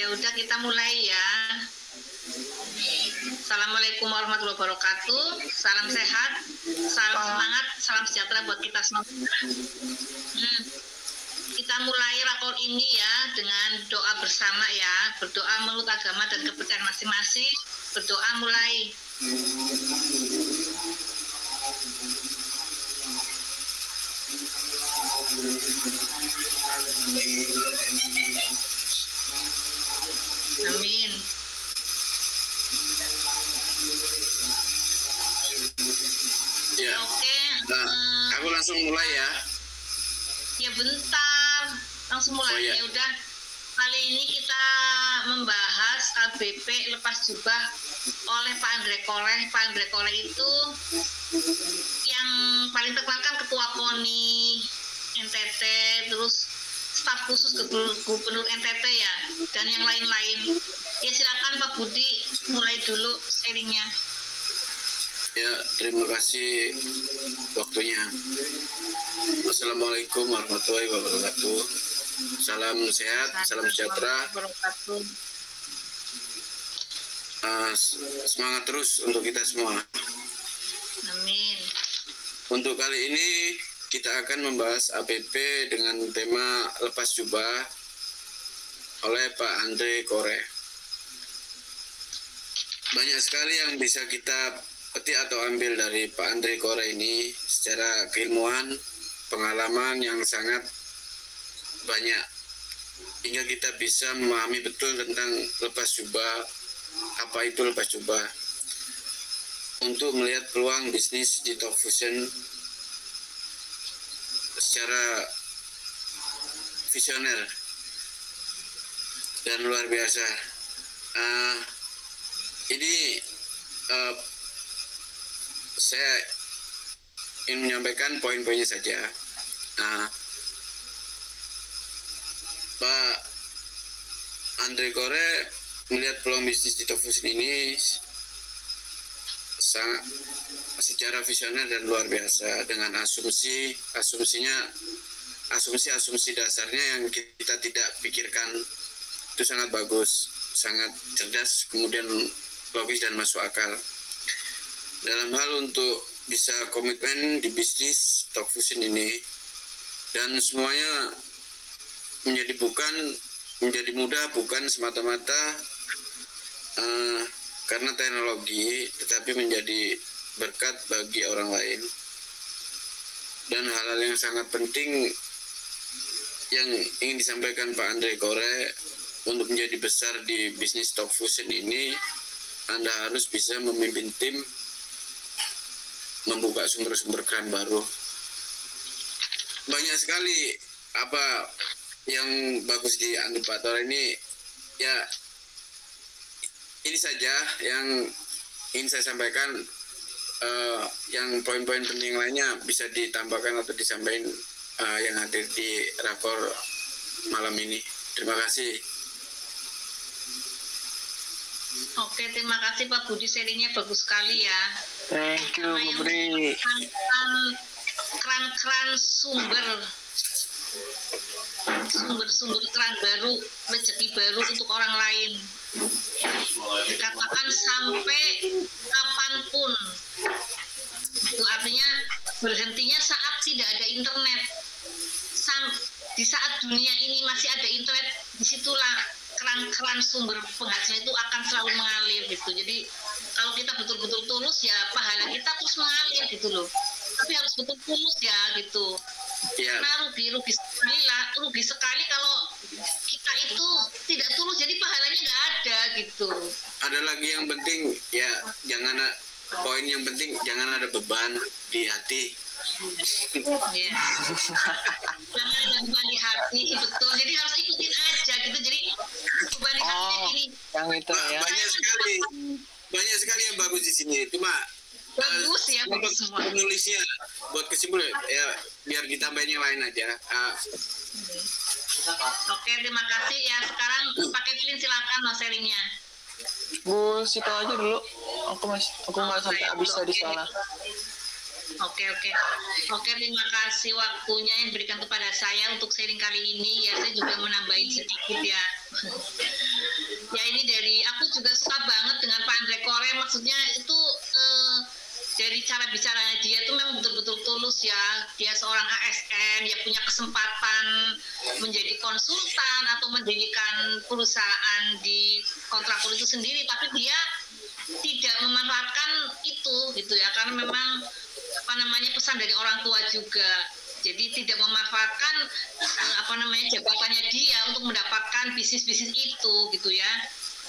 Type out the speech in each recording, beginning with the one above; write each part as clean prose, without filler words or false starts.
Ya udah kita mulai ya. Assalamualaikum warahmatullahi wabarakatuh. Salam sehat, salam semangat, salam sejahtera buat kita semua. Kita mulai rakor ini ya dengan doa bersama ya. Berdoa menurut agama dan kepercayaan masing-masing. Berdoa mulai. Amin. Ya. Oke. Nah, aku langsung mulai ya. Ya bentar, langsung mulai. Oh, ya. Ya udah. Kali ini kita membahas ABP lepas jubah oleh Pak Andre Koleh. Pak Andre Koleh itu yang paling terkenal kan Ketua KONI NTT, terus staf khusus Gubernur NTT ya, dan yang lain-lain. Ya silakan Pak Budi mulai dulu sharingnya. Ya, terima kasih waktunya. Assalamualaikum warahmatullahi wabarakatuh. Salam sehat, salam sejahtera. Semangat terus untuk kita semua. Amin. Untuk kali ini kita akan membahas ABP dengan tema lepas jubah oleh Pak Andre Koleh. Banyak sekali yang bisa kita petik atau ambil dari Pak Andre Koleh ini secara keilmuan, pengalaman yang sangat banyak, hingga kita bisa memahami betul tentang lepas jubah, apa itu lepas jubah, untuk melihat peluang bisnis di Talk Fusion secara visioner dan luar biasa. Saya ingin menyampaikan poin-poinnya saja. Pak Andre Koleh melihat peluang bisnis di Talk Fusion ini sangat secara visioner dan luar biasa, dengan asumsi dasarnya yang kita tidak pikirkan. Itu sangat bagus, sangat cerdas, kemudian logis dan masuk akal. Dalam hal untuk bisa komitmen di bisnis Talk Fusion ini, dan semuanya menjadi mudah bukan semata-mata karena teknologi, tetapi menjadi berkat bagi orang lain. Dan hal-hal yang sangat penting yang ingin disampaikan Pak Andre Koleh, untuk menjadi besar di bisnis Talk Fusion ini, Anda harus bisa memimpin tim, membuka sumber-sumber keran baru. Banyak sekali apa yang bagus di Antipator ini. Ya, ini saja yang ingin saya sampaikan. Yang poin-poin penting lainnya bisa ditambahkan atau disampaikan yang hadir di rakor malam ini. Terima kasih. Oke, terima kasih Pak Budi, sharingnya bagus sekali ya. Thank you, Bu Bri. Keran sumber keran baru, rezeki baru untuk orang lain. Dikatakan sampai kapanpun. Itu artinya berhentinya saat tidak ada internet. Di saat dunia ini masih ada internet, disitulah keran sumber penghasilan itu akan selalu mengalir gitu. Jadi kalau kita betul-betul tulus ya pahala kita terus mengalir gitu loh. Tapi harus betul tulus ya gitu. Ya. Karena rugi sekali kalau kita itu tidak tulus, jadi pahalanya nggak ada gitu. Ada lagi yang penting ya, poin yang penting jangan ada beban di hati. Iya. Jangan ada beban di hati, betul. Jadi harus ikutin aja gitu. Jadi beban di hati gini. Yang itu ya. Banyak sekali yang bagus di sini. Cuma bagus ya, bagus semua. Penulisnya buat kesimpulan ya, biar ditambahin yang lain aja. Oke, terima kasih ya. Sekarang Pak Kevin silakan mau sharingnya. Bu Sito aja dulu. Aku nggak sampai habis tadi soalnya. Oke, terima kasih waktunya yang diberikan kepada saya untuk sharing kali ini. Ya, saya juga menambahin sedikit ya. Ya ini dari aku juga suka banget dengan Pak Andre Kore, maksudnya itu dari cara bicaranya dia itu memang betul-betul tulus ya. Dia seorang ASN, dia punya kesempatan menjadi konsultan atau mendirikan perusahaan di kontraktor itu sendiri, tapi dia tidak memanfaatkan itu gitu ya, karena memang pesan dari orang tua juga. Jadi tidak memanfaatkan jabatannya dia untuk mendapatkan bisnis-bisnis itu gitu ya.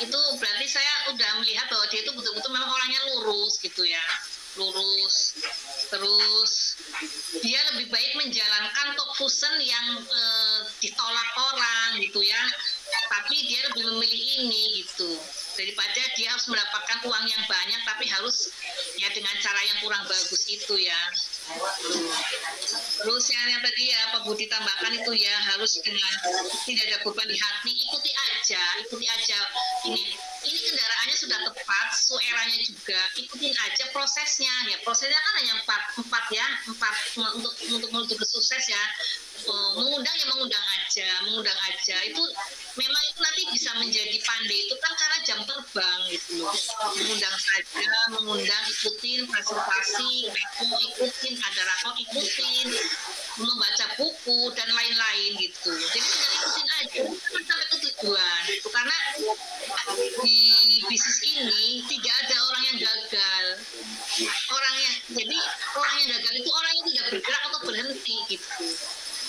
Itu berarti saya udah melihat bahwa dia itu betul-betul memang orangnya lurus gitu ya. Lurus. Terus dia lebih baik menjalankan talk fusion yang ditolak orang gitu ya. Tapi dia lebih memilih ini gitu. Daripada dia harus mendapatkan uang yang banyak tapi harus ya dengan cara yang kurang bagus itu ya. Terus yang tadi ya Pak Budi tambahkan itu ya, harus dengan tidak ada beban di hati, ikuti aja ini kendaraannya sudah tepat, eranya juga, ikutin aja prosesnya ya. Prosesnya kan hanya empat untuk menuju ke sukses ya. Mengundang aja itu memang itu nanti bisa menjadi pandai itu kan karena jam terbang gitu loh. Mengundang ikutin presentasi, ikutin ada rakor, ikutin membaca buku dan lain-lain gitu. Jadi tinggal ikutin aja sampai ke tujuan itu, karena di bisnis ini tidak ada orang yang gagal. Jadi orang yang gagal itu orang yang tidak bergerak atau berhenti gitu.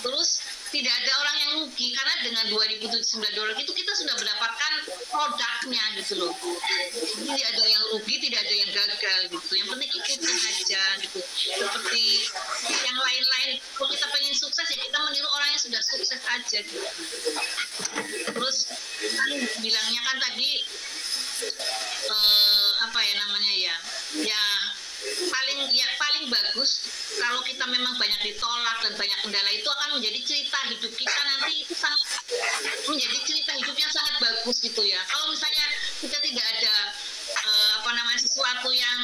Terus tidak ada orang yang rugi, karena dengan $2.079 itu kita sudah mendapatkan produknya gitu loh. Tidak ada yang rugi, tidak ada yang gagal gitu. Yang penting ikutin aja gitu. Seperti yang lain-lain, kalau kita pengen sukses ya kita meniru orang yang sudah sukses aja gitu. Terus kan bilangnya kan tadi paling bagus kalau kita memang banyak ditolak dan banyak kendala, itu akan menjadi cerita hidup kita nanti, itu sangat menjadi cerita hidup yang sangat bagus gitu ya. Kalau misalnya kita tidak ada sesuatu yang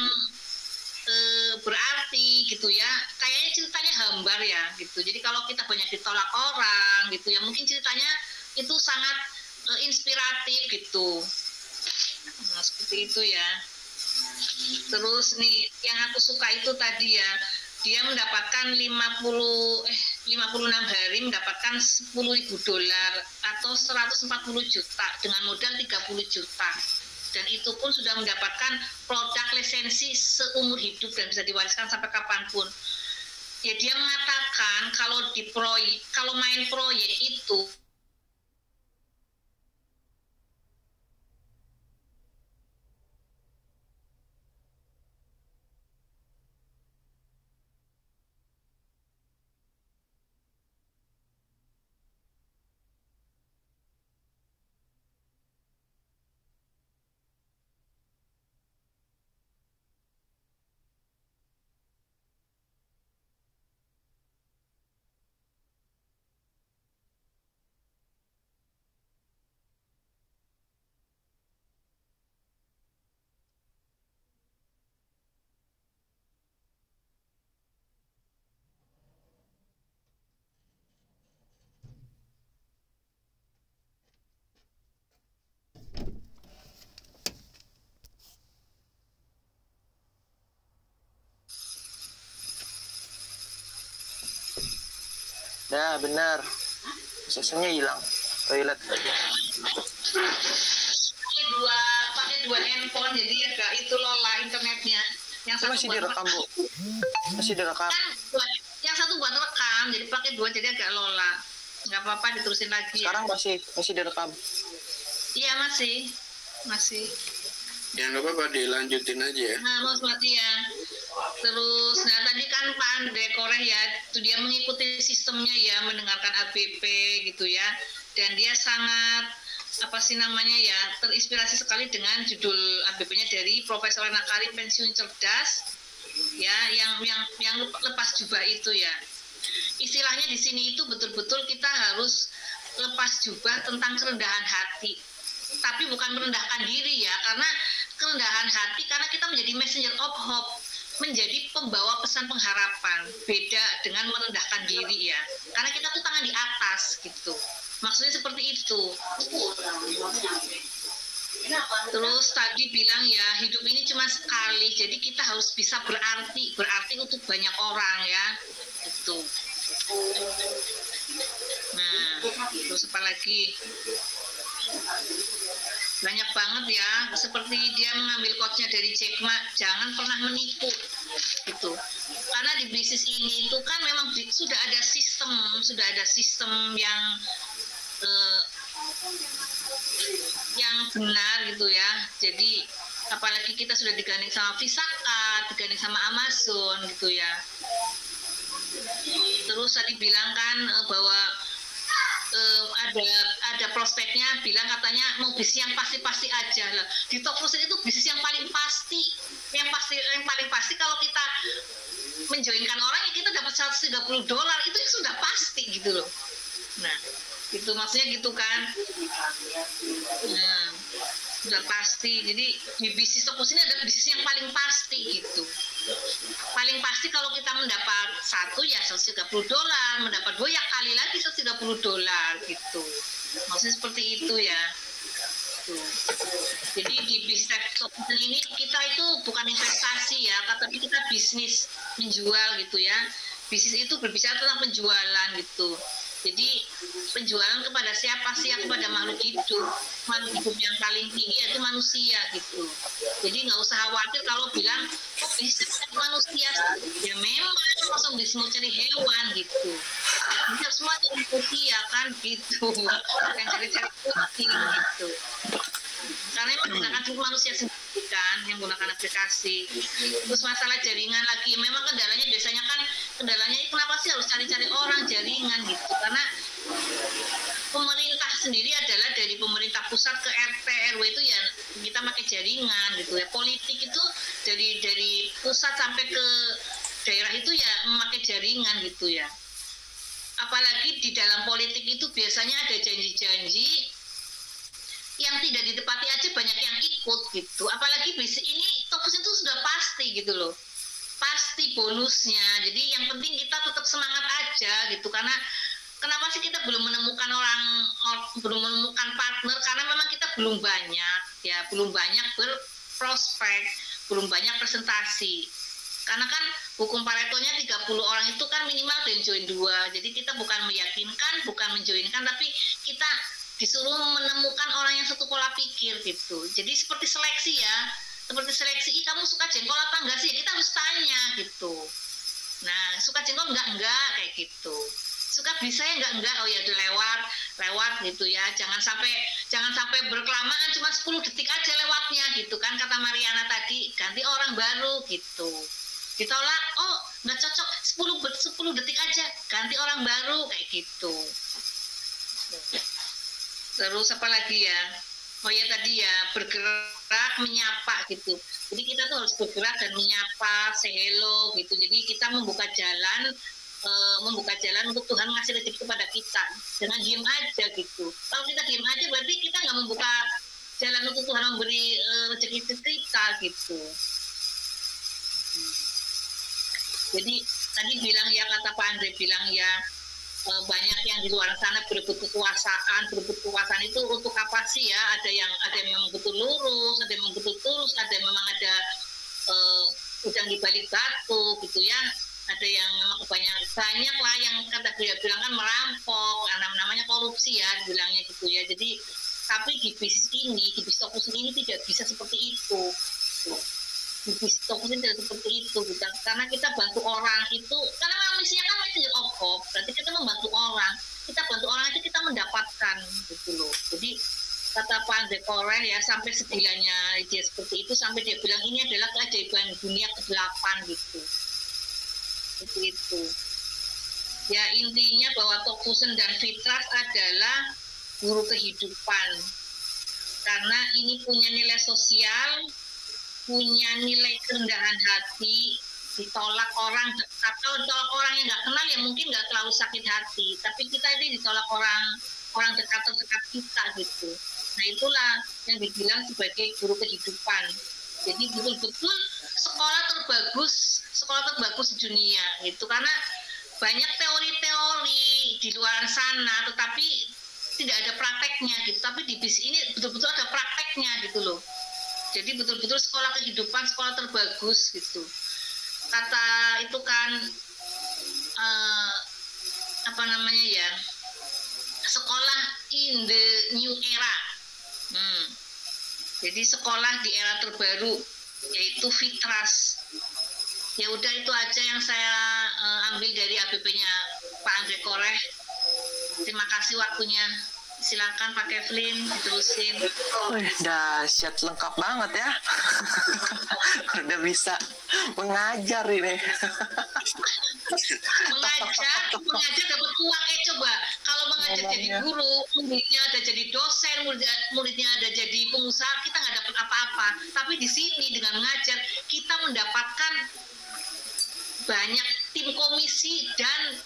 berarti gitu ya, kayaknya ceritanya hambar ya gitu. Jadi kalau kita banyak ditolak orang gitu ya, mungkin ceritanya itu sangat inspiratif gitu. Nah, seperti itu ya. Terus nih yang aku suka itu tadi ya, dia mendapatkan 56 hari mendapatkan $10.000 atau 140 juta dengan modal 30 juta. Dan itu pun sudah mendapatkan produk lisensi seumur hidup dan bisa diwariskan sampai kapanpun. Ya dia mengatakan kalau main proyek itu Dah benar. Susunya hilang. Toilet. pakai dua handphone, jadi agak itu lola internetnya. Yang satu masih direkam, Bu. Masih direkam. Kan yang satu buat rekam, jadi pakai dua, jadi agak lola. Nggak apa-apa, diterusin lagi. Sekarang ya? masih direkam. Iya masih. Ya nggak apa-apa, dilanjutin aja ya. Nah, mau mati ya. Terus, nah tadi kan Pak Andre Kore ya, itu dia mengikuti sistemnya ya, mendengarkan ABP gitu ya, dan dia sangat terinspirasi sekali dengan judul ABP-nya dari Profesor Rena Karim, Pensiun Cerdas ya, yang lepas jubah itu ya. Istilahnya di sini itu betul-betul kita harus lepas jubah tentang kerendahan hati, tapi bukan merendahkan diri ya, karena kerendahan hati karena kita menjadi messenger of hope, menjadi pembawa pesan pengharapan. Beda dengan merendahkan diri ya, karena kita tuh tangan di atas gitu, maksudnya seperti itu. Terus tadi bilang ya hidup ini cuma sekali, jadi kita harus bisa berarti untuk banyak orang ya, itu. Nah, terus apa lagi? Banyak banget ya, seperti dia mengambil quotes-nya dari Jack Ma, jangan pernah menipu gitu. Karena di bisnis ini itu kan memang sudah ada sistem yang benar gitu ya. Jadi apalagi kita sudah digandeng sama Visa Card, digandeng sama Amazon gitu ya. Terus tadi bilang kan bahwa ada prospeknya bilang katanya mau bisnis yang pasti aja lah. Di Top Fusion itu bisnis yang paling pasti kalau kita menjoinkan orang ya kita dapat $130 itu sudah pasti gitu loh. Nah itu maksudnya gitu kan. Nah sudah pasti. Jadi di bisnis Top Fusion ini ada bisnis yang paling pasti gitu. Paling pasti kalau kita mendapat satu ya $130, mendapat dua ya kali lagi $130 gitu. Maksudnya seperti itu ya. Tuh. Jadi di bisnis ini kita itu bukan investasi ya, tapi kita bisnis menjual gitu ya. Bisnis itu berbicara tentang penjualan gitu. Jadi penjualan kepada siapa sih? Kepada makhluk hidup yang paling tinggi yaitu manusia gitu. Jadi nggak usah khawatir kalau bilang bisa manusia, ya memang langsung bisa cari hewan gitu. Bisa semua cari putih ya kan gitu, bukan cari-cari putih gitu. Karena yang menggunakan manusia sendiri kan, yang menggunakan aplikasi. Terus masalah jaringan lagi, memang kendalanya biasanya kan kenapa sih harus cari-cari orang jaringan gitu? Karena pemerintah sendiri adalah dari pemerintah pusat ke RT RW itu ya kita pakai jaringan gitu ya. Politik itu dari pusat sampai ke daerah itu ya memakai jaringan gitu ya. Apalagi di dalam politik itu biasanya ada janji-janji yang tidak ditepati aja banyak yang ikut gitu. Apalagi bisnis ini Top Fusion itu sudah pasti gitu loh. Pasti bonusnya. Jadi yang penting kita tetap semangat aja gitu. Karena kenapa sih kita belum menemukan partner? Karena memang kita belum banyak berprospek, belum banyak presentasi. Karena kan hukum Paretonya 30 orang itu kan minimal dan join 2. Jadi kita bukan meyakinkan, bukan menjoinkan, tapi kita disuruh menemukan orang yang satu pola pikir gitu. Jadi seperti seleksi ya, kamu suka jengkol apa enggak sih? Kita harus tanya gitu. Nah, suka jengkol enggak kayak gitu. Suka bisa ya enggak, oh ya udah lewat gitu ya. Jangan sampai berkelamaan, cuma 10 detik aja lewatnya gitu kan, kata Mariana tadi, ganti orang baru gitu. Ditolak, oh nggak cocok, 10 detik aja, ganti orang baru kayak gitu. Terus apa lagi ya? Oh ya tadi ya bergerak menyapa gitu. Jadi kita tuh harus bergerak dan menyapa, say hello gitu. Jadi kita membuka jalan untuk Tuhan ngasih rezeki kepada kita. Jangan diem aja gitu. Kalau kita diem aja berarti kita nggak membuka jalan untuk Tuhan memberi rezeki ke kita gitu. Jadi tadi bilang ya, kata Pak Andre bilang ya, banyak yang di luar sana berebut kekuasaan itu untuk apa sih ya? Ada yang memang betul lurus, ada yang memang betul tulus, ada yang memang ada udang di balik batu gitu ya. Ada yang memang banyak lah yang kata dia bilang kan merampok, namanya korupsi ya, bilangnya gitu ya. Jadi tapi di bisnis Top Fusion ini tidak bisa seperti itu. Di bisnis Top Fusion tidak seperti itu gitu. Karena kita bantu orang itu, karena manusia kan messenger of hope, berarti kita membantu orang. Kita bantu orang itu kita mendapatkan gitu loh. Jadi kata Pak Andre Koren ya, sampai segilanya dia seperti itu, sampai dia bilang ini adalah keajaiban dunia ke-8 gitu. Itu. Ya intinya bahwa Top Fusion dan Fitras adalah guru kehidupan. Karena ini punya nilai sosial, punya nilai kerendahan hati, ditolak orang yang nggak kenal ya mungkin nggak terlalu sakit hati, tapi kita ini ditolak orang dekat kita gitu. Nah itulah yang dibilang sebagai guru kehidupan. Jadi betul-betul sekolah terbagus di dunia gitu, karena banyak teori-teori di luar sana tetapi tidak ada prakteknya gitu, tapi di bisnis ini betul-betul ada praktek prospeknya gitu loh. Jadi betul-betul sekolah kehidupan, sekolah terbagus gitu. Kata itu kan apa namanya ya, sekolah in the new era. Jadi sekolah di era terbaru, yaitu Fitras. Ya udah, itu aja yang saya ambil dari ABP-nya Pak Andre Koreh. Terima kasih waktunya. Silakan Pak Kevlin diterusin. Dahsyat, lengkap banget ya. Udah bisa mengajar ini. mengajar dapat uang. Coba kalau mengajar jadi guru, muridnya ada jadi dosen, muridnya ada jadi pengusaha, kita nggak dapat apa-apa. Tapi di sini dengan mengajar kita mendapatkan banyak tim komisi dan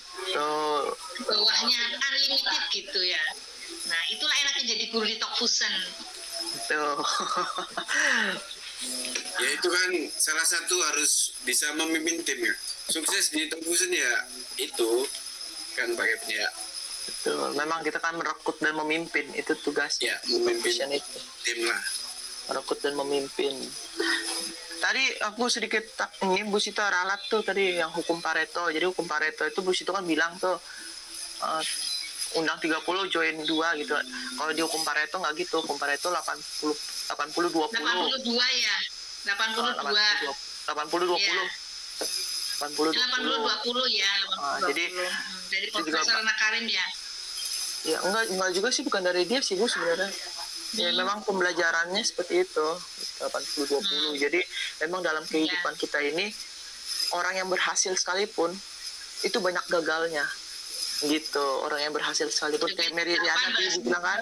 bawahnya unlimited gitu ya. Nah, itulah enaknya jadi guru di Talk Fusion. Tuh. Ya itu kan salah satu harus bisa memimpin tim ya. Sukses di Talk Fusion ya itu kan paketnya. Betul. Memang kita kan merekrut dan memimpin, itu tugas. Ya, memimpin itu. Tim lah. Merekrut dan memimpin. Tadi aku sedikit ini Bu Sito ralat tuh tadi yang hukum Pareto. Jadi hukum Pareto itu Bu Sito kan bilang tuh undang 30 join 2 gitu. Kalau di hukum Pareto nggak gitu. Hukum Pareto 80 20. 82 ya. 82. 80 20. Ya. 80 20 ya. 80 20. Jadi dari Profesor Nakarim ya. Ya enggak juga sih, bukan dari dia sih Bu sebenarnya. Ya memang pembelajarannya seperti itu 80-20. Jadi memang dalam kehidupan kita ini orang yang berhasil sekalipun itu banyak gagalnya gitu. Orang yang berhasil sekalipun kayak Mary Riana tuh Ibu bilang kan,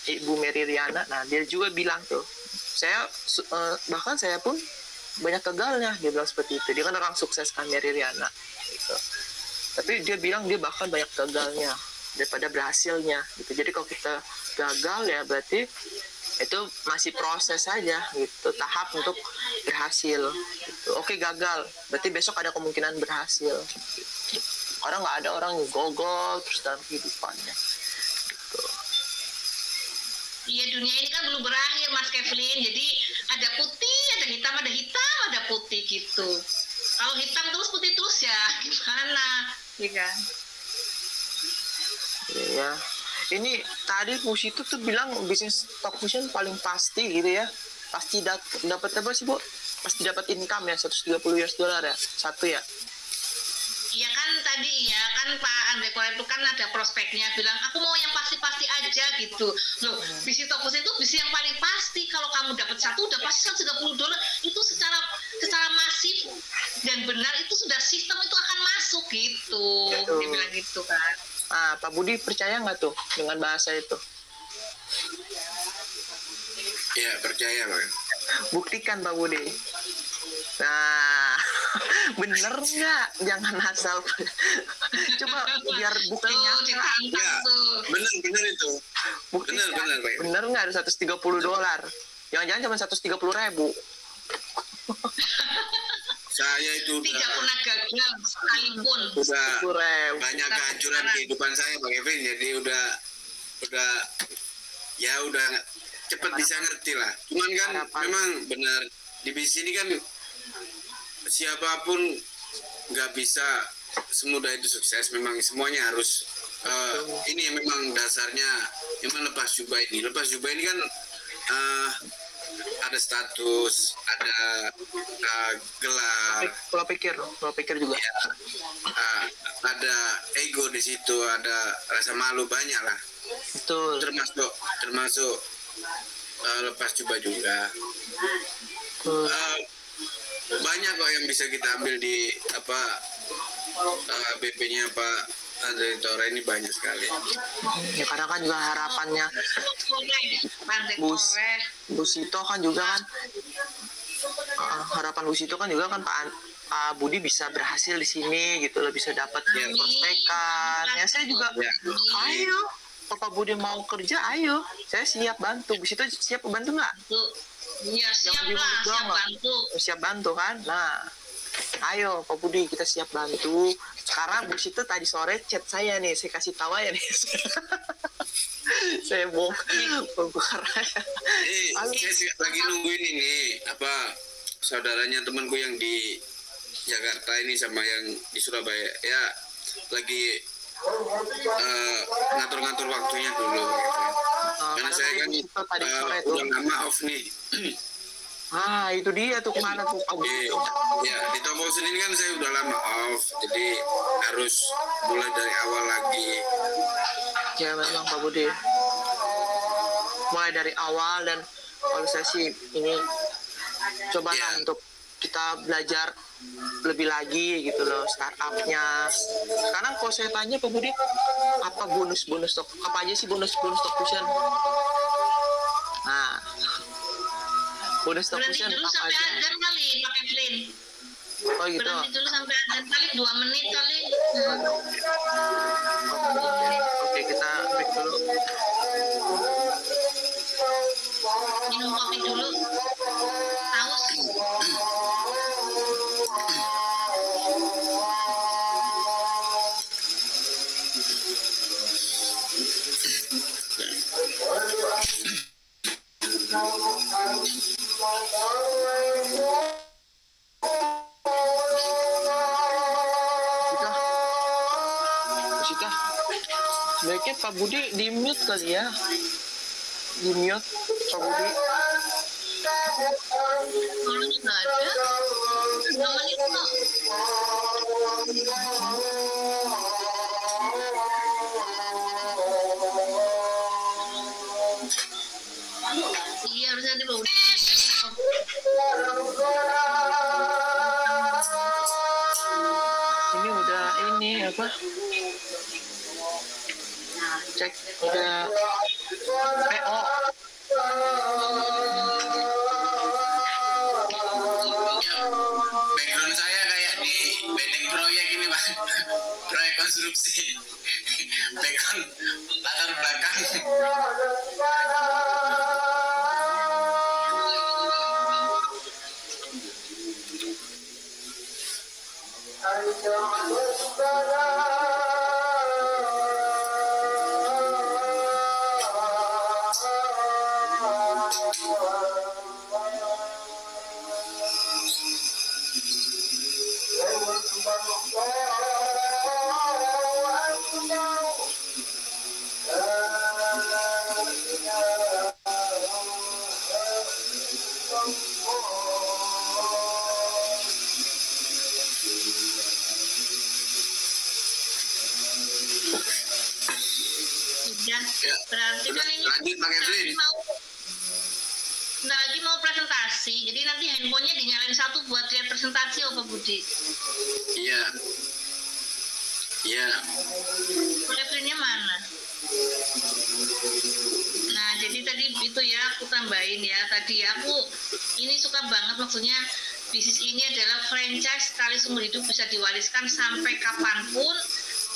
Ibu Mary Riana. Nah dia juga bilang tuh, saya bahkan saya pun banyak gagalnya, dia bilang seperti itu. Dia kan orang sukses kan, Mary Riana gitu. Tapi dia bilang dia bahkan banyak gagalnya daripada berhasilnya gitu. Jadi kalau kita gagal ya berarti itu masih proses saja gitu, tahap untuk berhasil gitu. Oke, gagal berarti besok ada kemungkinan berhasil gitu. Orang nggak ada orang yang gogol terus dalam kehidupannya gitu. Iya, dunia ini kan belum berakhir Mas Kevlin. Jadi ada putih, ada hitam, ada putih gitu. Kalau hitam terus putih terus ya gimana, ya kan? Ya, ini tadi Bu Sito tuh bilang bisnis Talk Fusion paling pasti gitu ya. Pasti dapat apa sih Bu? Pasti dapat income ya, 130 US dollar ya, satu ya. Iya kan, tadi ya kan Pak Andre Koreh itu kan ada prospeknya bilang aku mau yang pasti-pasti aja gitu. Loh, bisnis Talk Fusion itu bisnis yang paling pasti. Kalau kamu dapat satu udah pasti 130 dolar. Itu secara masif dan benar, itu sudah sistem itu akan masuk gitu. Dia bilang gitu kan. Pak Budi percaya nggak tuh dengan bahasa itu? Ya percaya Pak. Buktikan Pak Budi. Nah, bener nggak? Jangan asal. Coba biar buktinya. Ya, bener itu. Buktikan. Bener Pak. Bener nggak ada 130 dolar? Jangan-jangan cuma 130.000. Saya itu tidak pernah gagal sekalipun. Udah banyak kehancuran kehidupan saya Bang Kevin, jadi udah cepat bisa ngerti lah. Cuman kan memang benar di bisnis ini kan siapapun nggak bisa semudah itu sukses. Memang semuanya harus ini memang dasarnya memang lepas jubah ini kan ada status, ada gelar, Pola pikir juga. Ya, ada ego di situ, ada rasa malu banyak lah. Betul. Termasuk lepas jubah juga. Banyak kok yang bisa kita ambil di BP-nya Pak Andre Koreh ini banyak sekali. Ya karena kan juga harapannya Bu Sito kan juga kan harapan Bu Sito kan juga kan Pak Budi bisa berhasil di sini gitu loh, bisa dapat prospekan. Ya saya juga ayo kalau Pak Budi mau kerja ayo, saya siap bantu. Bu Sito siap bantu nggak? Iya, siap bantu kan. Nah, ayo Pak Budi kita siap bantu. Sekarang Bu Sito tadi sore chat saya nih, saya kasih tahu ya nih. Saya bongkar. Saya lagi nungguin ini apa saudaranya temanku yang di Jakarta ini sama yang di Surabaya ya lagi ngatur-ngatur waktunya dulu gitu. Karena saya kan udah lama off nih. Itu dia tuh kemana tuh Pak Budi? Ya di toko sendiri kan saya udah lama off, jadi harus mulai dari awal lagi. Ya memang Pak Budi. Mulai dari awal dan kalau saya sih ini cobalah untuk kita belajar lebih lagi gitu loh startupnya. Sekarang kalau saya tanya Pak Budi, apa bonus stok? Apa aja sih bonus stok fusion? Nah, bonus stok berhenti fusion dulu apa sampai aja? adzan kali pakai Flynn. Oh gitu. Berhenti dulu sampai adzan kali 2 menit kali. Oke, kita break dulu. Minum kopi dulu. Haus. Sebaiknya Pak Budi di mute kali ya. Di mute Pak Budi. Kalau nggak ada, 2 menit kok. Iya harusnya di bawah. Ini udah ini apa? Cek udah PO. Background saya kayak di Benteng Proyek ini Pak. Proyek konstruksi. Background latar belakang. Ya, berarti kan ini lanjut pakai Flynn. lagi mau presentasi, jadi nanti handphonenya dinyalain satu buat lihat presentasi Pak Budi. Iya. Iya. Flynnya mana? Nah, jadi tadi itu ya aku tambahin ya. Tadi aku ini suka banget maksudnya bisnis ini adalah franchise sekali seumur hidup bisa diwariskan sampai kapanpun,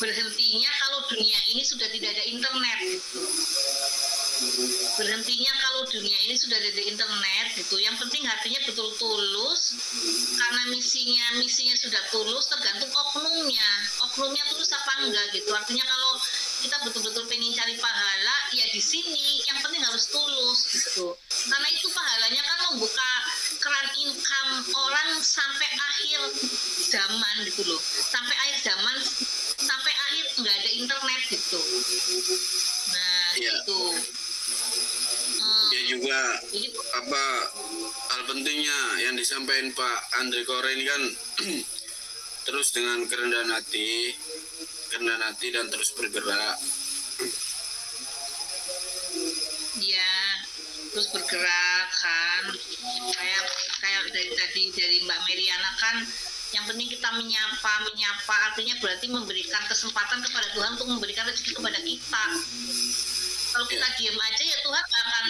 berhentinya kalau dunia ini sudah tidak ada internet gitu. Berhentinya kalau dunia ini sudah ada internet gitu. Yang penting hatinya betul tulus, karena misinya sudah tulus, tergantung oknumnya tulus apa enggak gitu. Artinya kalau kita betul-betul pengen cari pahala ya di sini, yang penting harus tulus gitu. Karena itu pahalanya kan membuka keran income orang sampai akhir zaman gitu loh, sampai akhir zaman, sampai akhir nggak ada internet gitu. Nah gitu. Ya juga apa hal pentingnya yang disampaikan Pak Andre Kore ini kan terus dengan kerendahan hati dan terus bergerak. Ya, terus bergerak kan. Kayak dari Mbak Meriana kan, yang penting kita menyapa artinya berarti memberikan kesempatan kepada Tuhan untuk memberikan rezeki kepada kita. Kalau kita diam aja ya Tuhan akan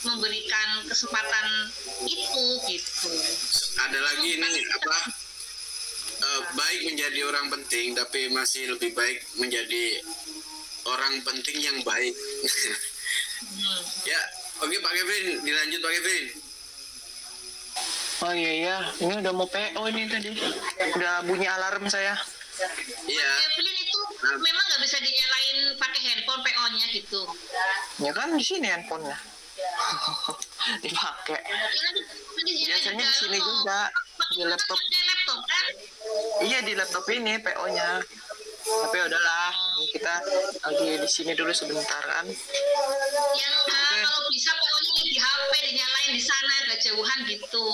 memberikan kesempatan itu gitu. Ada lagi ini apa? Baik menjadi orang penting, tapi masih lebih baik menjadi orang penting yang baik. Ya, oke Pak Kevin, dilanjut Pak Kevin. Oh iya, ini udah mau PO ini tadi. Udah bunyi alarm saya. Iya. Kevin itu memang nggak bisa dinyalain pakai handphone PO-nya. rumahnya gitu. Ya kan di sini handphonenya. Dipakai. Biasanya di sini juga di laptop. Laptop kan? Iya di laptop ini PO-nya. Tapi udahlah, ini kita lagi di sini dulu sebentar kan. Yang kalau bisa PO-nya di HP dinyalain di sana agak jauhan gitu.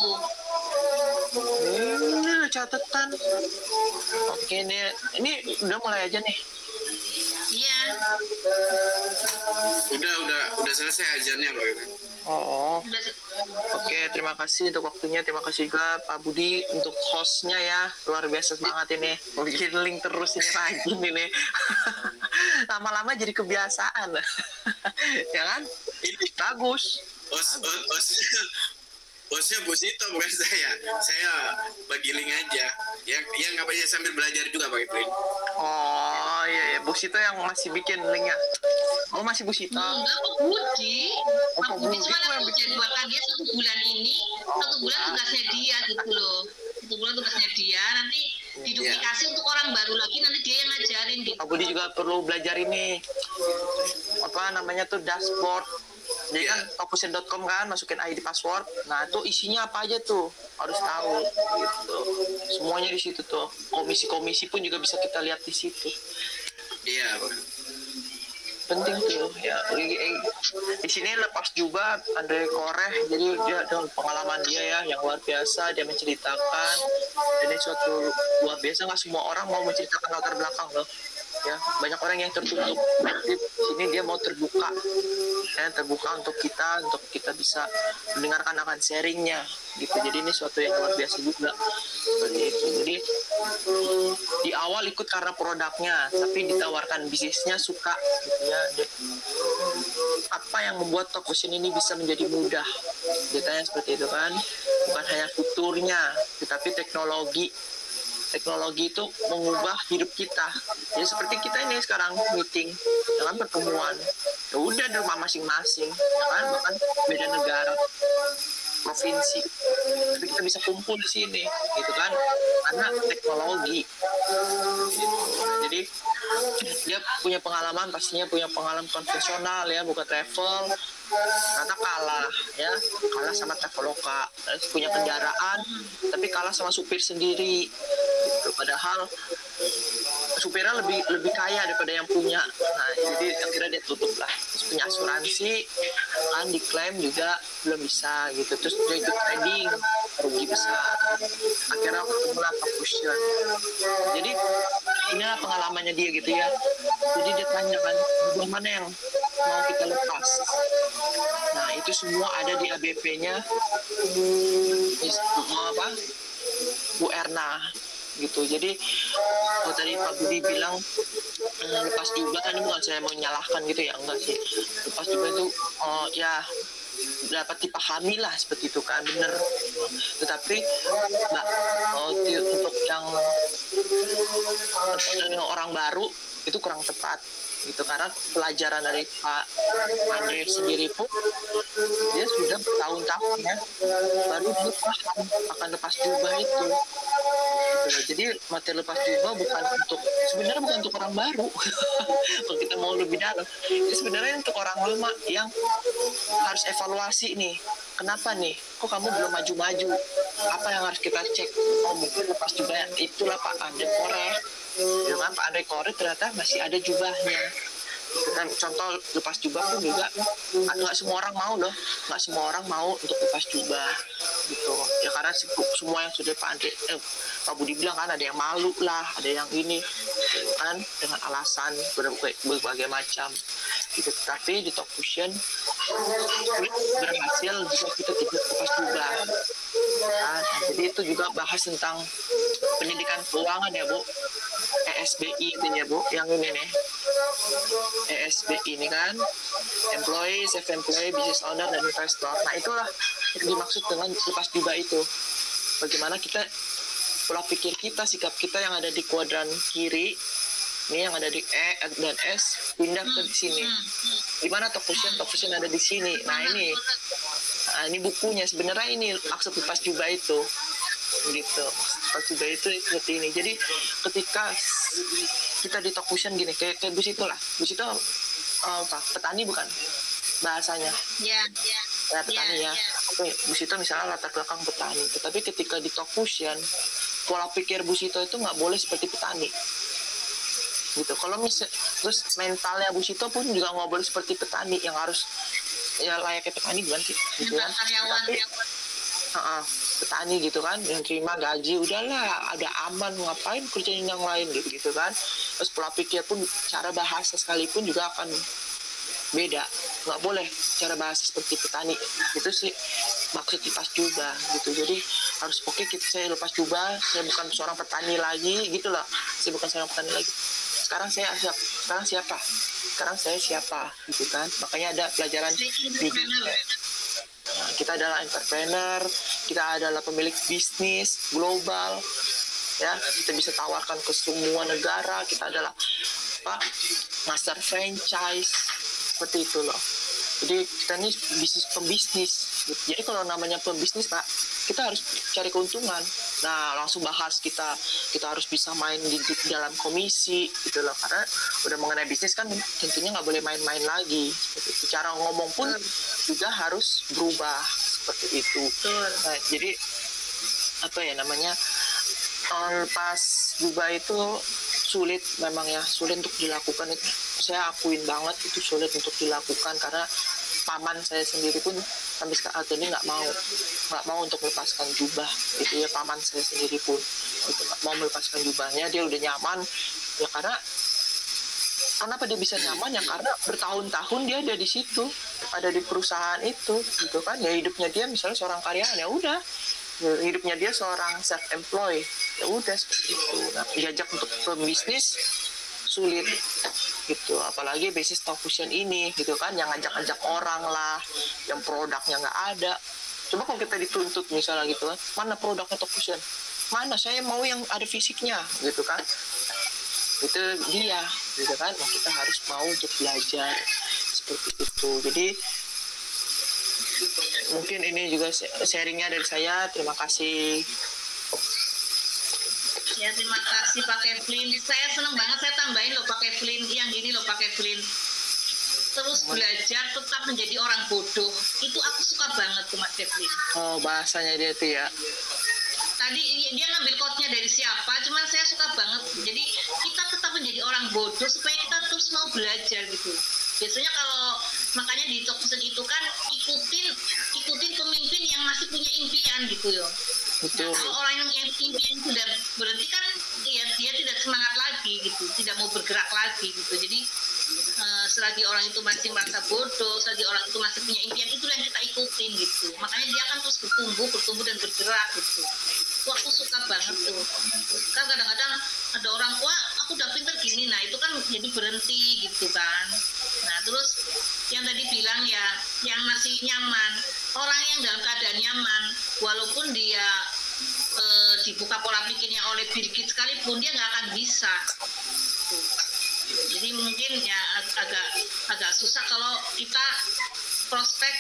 Ini catatan. Oke ini udah mulai aja nih. Iya. Udah selesai ajarnya Pak. Oh. Oke, terima kasih untuk waktunya. Terima kasih juga Pak Budi untuk hostnya ya. Luar biasa semangat ini. Bikin link terus ini rajin ini. Lama-lama jadi kebiasaan. Ya kan? Bagus. Bosnya Bos itu bukan saya. Saya bagi link aja. Yang apa ya sambil belajar juga Pak Ifrin. Oh iya, Bos itu yang masih bikin linknya. Oh masih Bos itu. Enggak, Pak Budi. Pak Budi cuma aku jadwalkan dia 1 bulan ini. 1 bulan tugasnya dia gitu loh. 1 bulan tugasnya dia. Nanti diduplikasi untuk orang baru lagi. Nanti dia yang ngajarin gitu. Pak Budi juga perlu belajar ini. Apa namanya tuh dashboard. Jadi kan tokusen.com kan masukin ID password. Nah itu isinya apa aja tuh harus tahu gitu. Semuanya di situ tuh. Komisi-komisi pun juga bisa kita lihat di situ. Iya Pak. Penting tuh ya. Di sini lepas juga Andre Koreh. Jadi dia dengan pengalaman dia ya yang luar biasa. Dia menceritakan. Ini suatu luar biasa. Nggak semua orang mau menceritakan latar belakang loh. Ya banyak orang yang tertutup. Di sini dia mau terbuka. Ya, terbuka untuk kita bisa mendengarkan akan sharingnya gitu. Jadi ini suatu yang luar biasa juga seperti itu. Jadi di awal ikut karena produknya, tapi ditawarkan bisnisnya suka gitu ya. Apa yang membuat Tokusen ini bisa menjadi mudah? Ditanya seperti itu kan. Bukan hanya fiturnya, tetapi teknologi itu mengubah hidup kita. Jadi seperti kita ini sekarang meeting, dengan pertemuan. Ya udah di rumah masing-masing, ya kan? Bahkan beda negara, provinsi. Tapi kita bisa kumpul di sini, gitu kan? Karena teknologi. Gitu. Jadi dia punya pengalaman, pastinya punya pengalaman konvensional ya, bukan travel. Ternyata kalah sama Traveloka. Punya kendaraan, tapi kalah sama supir sendiri. Gitu. Padahal supirnya lebih kaya daripada yang punya. Nah, jadi akhirnya dia tutup lah. Terus punya asuransi, kan diklaim juga belum bisa gitu. Terus dia ikut trading, rugi besar. Akhirnya mulai Tokusen. Jadi inilah pengalamannya dia gitu ya. Jadi dia tanya kan, mana yang mau kita lepas. Nah, itu semua ada di ABP-nya Bu Erna gitu. Jadi tadi Pak Budi bilang lepas juga kan, ini bukan saya mau menyalahkan gitu ya, enggak sih. Lepas juga itu ya dapat dipahami lah seperti itu kan, bener. Tetapi untuk yang orang baru itu kurang tepat gitu, karena pelajaran dari Pak Andre sendiri pun dia sudah bertahun-tahun ya baru dia paham akan lepas jubah itu gitu. Jadi materi lepas jubah sebenarnya bukan untuk orang baru. Kalau kita mau lebih dalam, ini sebenarnya untuk orang lama yang harus evaluasi nih, kenapa nih kok kamu belum maju-maju, apa yang harus kita cek. Oh mungkin lepas jubah itulah Pak Andre Koreh. Dengan Pak Andre Koreh ternyata masih ada jubahnya. Dan contoh lepas jubah pun juga nggak semua orang mau loh, nggak semua orang mau untuk lepas jubah gitu ya, karena semua yang sudah Pak Budi bilang kan, ada yang malu lah, ada yang ini kan dengan alasan berbagai macam gitu. Tapi di Tokusen berhasil bisa kita tidak lepas jubah. Nah, jadi itu juga bahas tentang pendidikan keuangan ya Bu, ESBI itu ya Bu, yang ini nih ESBI ini kan, employee, self-employed, business owner, dan investor. Nah itulah yang dimaksud dengan lepas jubah itu. Bagaimana kita, pola pikir kita, sikap kita yang ada di kuadran kiri, ini yang ada di E dan S, pindah ke sini. Di mana Tokusen ada di sini. Nah ini bukunya, sebenarnya ini maksud lepas jubah itu. Gitu. Lepas jubah itu seperti ini. Jadi ketika kita di Tokusen gini, kayak Gus itu lah. Gus itu apa petani bukan bahasanya Ya, ya petani ya. ya. Oke, Bu Sito misalnya latar belakang petani, tetapi ketika di Talk Fusion pola pikir Bu Sito itu nggak boleh seperti petani gitu. Kalau terus mentalnya Bu Sito pun juga nggak boleh seperti petani yang harus ya layaknya petani bukan sih gitu kan. Karyawan. Petani gitu kan yang terima gaji udahlah ada aman ngapain kerjain yang lain gitu kan. Terus pola pikir pun cara bahasa sekalipun juga akan beda, nggak boleh cara bahasa seperti petani itu sih maksud lepas jubah gitu. Jadi harus saya lepas jubah, saya bukan seorang petani lagi gitu loh, saya bukan seorang petani lagi. Sekarang saya siapa gitu kan. Makanya ada pelajaran kita adalah entrepreneur, kita adalah pemilik bisnis global ya, kita bisa tawarkan ke semua negara, kita adalah master franchise seperti itu loh. Jadi kita ini pembisnis. Jadi kalau namanya pembisnis Pak, kita harus cari keuntungan. Nah langsung bahas kita harus bisa main di dalam komisi gitu loh, karena udah mengenai bisnis kan tentunya nggak boleh main-main lagi. Seperti cara ngomong pun juga harus berubah seperti itu. Nah, jadi apa ya namanya, lepas jubah itu sulit memang ya, sulit untuk dilakukan itu. Saya akuin banget itu sulit untuk dilakukan karena paman saya sendiri pun sampai saat ini nggak mau untuk melepaskan jubah itu ya. Paman saya sendiri pun itu nggak mau melepaskan jubahnya, dia udah nyaman ya. Karena kenapa dia bisa nyaman ya, karena bertahun-tahun dia ada di situ, ada di perusahaan itu gitu kan ya. Hidupnya dia misalnya seorang karyawan ya udah, hidupnya dia seorang self employed ya udah seperti itu. Nah, diajak untuk pembisnis sulit gitu, apalagi bisnis Talk Fusion ini gitu kan, yang ngajak-ngajak orang lah, yang produknya nggak ada. Coba kalau kita dituntut misalnya gitu kan, mana produknya Talk Fusion, mana saya mau yang ada fisiknya gitu kan, itu dia gitu kan. Nah, kita harus mau untuk belajar seperti itu. Jadi mungkin ini juga sharingnya dari saya. Terima kasih. Ya, terima kasih Pak Kevlin. Saya senang banget, saya tambahin loh Pak Kevlin, yang gini loh Pak Kevlin. Terus belajar tetap menjadi orang bodoh. Itu aku suka banget tuh Mas Kevlin. Oh, bahasanya dia tuh ya. Tadi dia ngambil quote-nya dari siapa, cuman saya suka banget. Jadi kita tetap menjadi orang bodoh supaya kita terus mau belajar gitu. Biasanya kalau makanya di Talk Fusion itu kan ikutin pemimpin yang masih punya impian gitu ya. Nah, kalau orang yang impian sudah berhenti kan ya dia tidak semangat lagi gitu, tidak mau bergerak lagi gitu. Jadi selagi orang itu masih merasa bodoh, selagi orang itu masih punya impian, itu yang kita ikutin gitu. Makanya dia akan terus bertumbuh dan bergerak gitu. Wah, aku suka banget tuh. Kan kadang-kadang ada orang, wah aku udah pinter gini, nah itu kan jadi berhenti gitu kan. Nah terus yang tadi bilang ya, yang masih nyaman, orang yang dalam keadaan nyaman, walaupun dia dibuka pola pikirnya oleh Bill Gates sekalipun, dia nggak akan bisa. Tuh. Jadi mungkin ya agak susah kalau kita prospek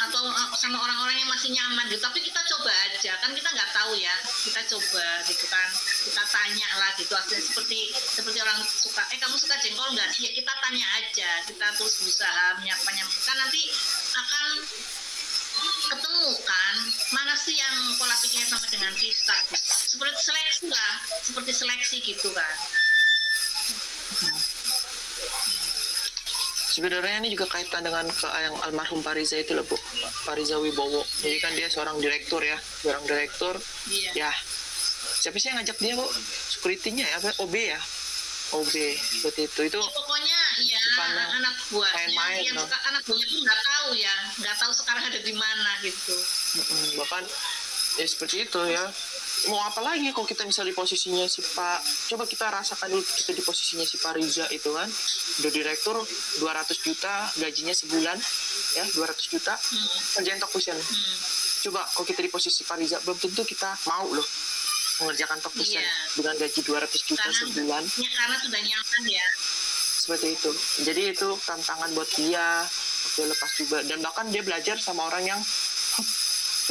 atau sama orang-orang yang masih nyaman gitu. Tapi kita coba aja, kan kita nggak tahu ya, kita coba gitu kan, kita tanya lah gitu. Artinya seperti orang suka, kamu suka jengkol nggak sih? Ya kita tanya aja, kita terus berusaha menyapa kan nanti akan ketemu kan mana sih yang pola pikirnya sama dengan kita gitu. Seperti seleksi gitu kan. Sebenarnya ini juga kaitan dengan yang almarhum Pak Riza itu loh Bu, Pak Riza Wibowo. Jadi kan dia seorang direktur ya, ya. Siapa sih yang ngajak dia Bu? Security-nya ya, OB ya? OB seperti itu. Itu ya, pokoknya ya anak buahnya yang suka, anak buahnya tuh nggak tahu sekarang ada di mana gitu. Bahkan ya seperti itu ya. Mau apa lagi kalau kita misalnya di posisinya si Pak, coba kita rasakan dulu kita di posisinya si Pak Riza itu kan, udah direktur 200 juta gajinya sebulan ya, 200 juta kerjaan Talk Fusion. Coba kalau kita di posisi Pak Riza, belum tentu kita mau loh mengerjakan Talk Fusion dengan gaji 200 juta sebulan. Karena sudah nyaman ya. Seperti itu. Jadi itu tantangan buat dia waktu lepas juga, dan bahkan dia belajar sama orang yang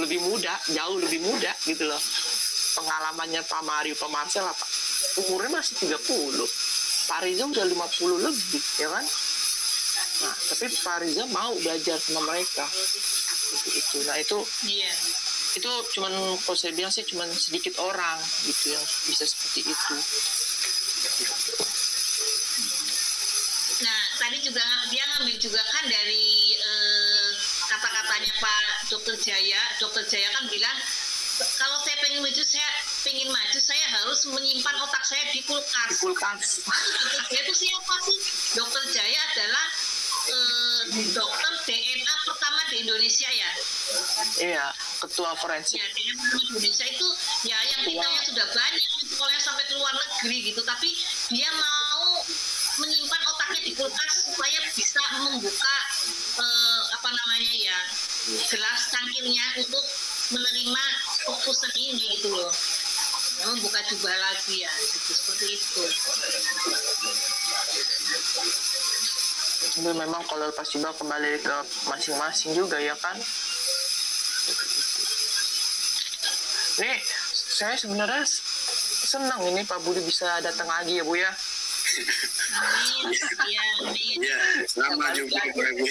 lebih muda, jauh lebih muda gitu loh. Pengalamannya Pak Mario, Pak Marcel apa? Umurnya masih 30. Pak Riza udah 50 lebih, ya kan? Nah, tapi Pak Riza mau belajar sama mereka. Itu. Nah, itu Iya. itu cuman kalau saya bilang sih cuman sedikit orang gitu yang bisa seperti itu. Nah, tadi juga dia ngambil juga kan dari kata-katanya Pak Dokter Jaya. Dokter Jaya kan bilang, kalau saya pengen maju, saya harus menyimpan otak saya di kulkas. Di kulkas. Dokter Jaya itu siapa sih? Dokter Jaya adalah dokter DNA pertama di Indonesia ya. Iya, ketua forensik. Ya, DNA pertama di Indonesia itu ya yang titelnya sudah banyak, sekolahnya sampai ke luar negeri gitu, tapi dia mau menyimpan otaknya di kulkas supaya bisa membuka gelas cangkirnya untuk menerima fokusan ini gitu loh. Membuka jubah lagi ya, gitu, seperti itu. Tapi memang kalau lepas jubah kembali ke masing-masing juga ya kan. Nih, saya sebenarnya senang ini Pak Budi bisa datang lagi ya Bu ya. Amin, ya, amin. Ya, sama juga Pak Bu.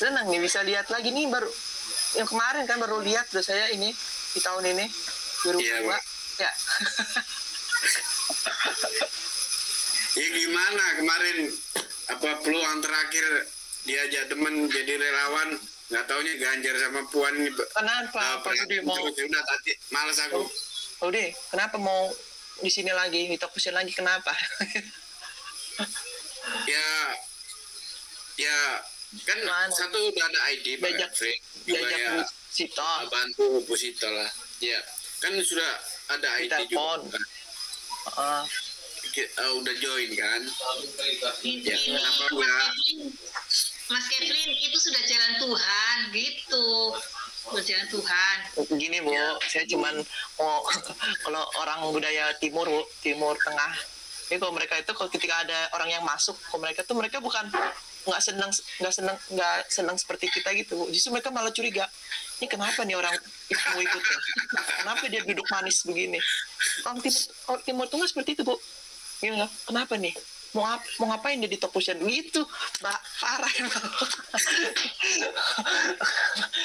Senang nih bisa lihat lagi nih, baru yang kemarin kan baru lihat udah saya ini di tahun ini 2002 ya. Ya gimana kemarin apa peluang terakhir diajak temen jadi relawan, nggak taunya Ganjar sama Puan ini. Kenapa Pak Budi mau? Udah tadi malas aku. Budi, kenapa mau di sini lagi, ditokusin lagi, kenapa? ya kan Mana? satu udah ada ID Pak Fred, juga ya Sito bantu Bu Sito lah. Ya kan sudah ada ID telepon. juga. Udah join kan? Ya, Ini kenapa enggak? Mas Kevin itu sudah jalan Tuhan gitu. Sudah jalan Tuhan. Gini Bu, saya cuman mau kalau orang budaya timur Bu, Timur Tengah. Ini kalau mereka itu kalau ketika ada orang yang masuk ke mereka tuh mereka bukan nggak senang seperti kita gitu Bu. Justru mereka malah curiga. Ini kenapa nih orang mau ikutnya? Kenapa dia duduk manis begini? Orang Timur Tengah seperti itu Bu. Ya, kenapa nih? Mau ngapain dia di top position gitu, Mbak, parah ya.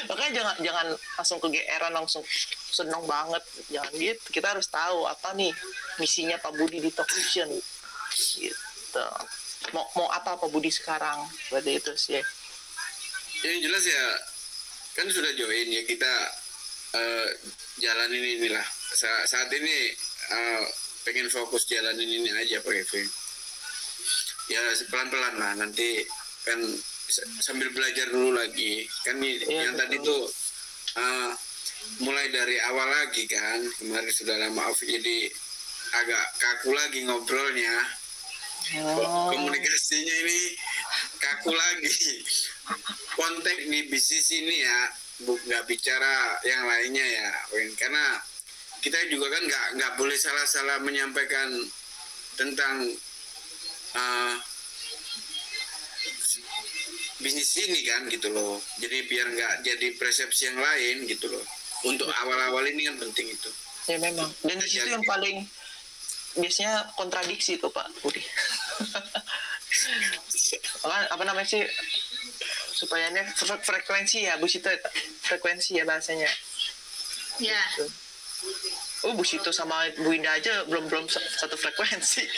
Makanya jangan langsung kegeeran, langsung seneng banget, jangan gitu. Kita harus tahu apa nih misinya Pak Budi di top position gitu. Mau apa Pak Budi sekarang, seperti itu sih. Yang jelas ya kan sudah join ya, kita jalanin inilah saat ini pengen fokus jalanin ini aja Pak Kevin. Ya pelan-pelan lah, nanti kan sambil belajar dulu lagi kan yang betul. Tadi tuh mulai dari awal lagi kan, kemarin sudah lama off jadi agak kaku lagi ngobrolnya. Komunikasinya ini kaku lagi. Konteks di bisnis ini ya nggak bicara yang lainnya ya, karena kita juga kan nggak boleh salah-salah menyampaikan tentang bisnis ini kan gitu loh. Jadi biar nggak jadi persepsi yang lain gitu loh. Untuk awal-awal ini kan penting itu. Ya memang. Dan di situ yang paling biasanya kontradiksi tuh Pak Budi. Apa namanya sih? Supaya ini frekuensi ya Bu Sito, frekuensi ya bahasanya. Ya. Oh Bu Sito sama Bu Indah aja belum satu frekuensi.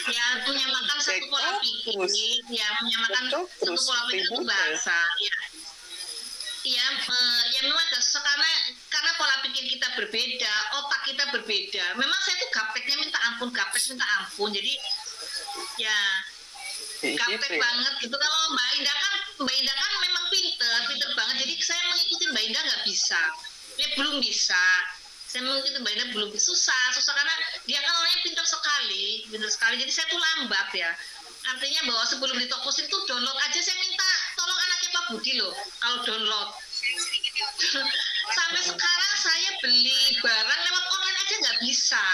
Ya menyamakan satu pola pikir, ya menyamakan satu pola pikir itu bahasa, ya. Ya memang karena pola pikir kita berbeda, otak kita berbeda. Memang saya tuh gapteknya minta ampun. Jadi ya gaptek banget gitu. Kalau Mbak Indah kan memang pinter banget. Jadi saya mengikuti Mbak Indah nggak bisa, ya belum bisa. Saya mengikuti Mbak Indah belum susah karena dia kan orangnya pintar sekali. Jadi saya tuh lambat ya. Artinya bahwa sebelum ditokosin tuh download aja, saya minta tolong anaknya Pak Budi loh kalau download. Sampai sekarang saya beli barang lewat online aja nggak bisa.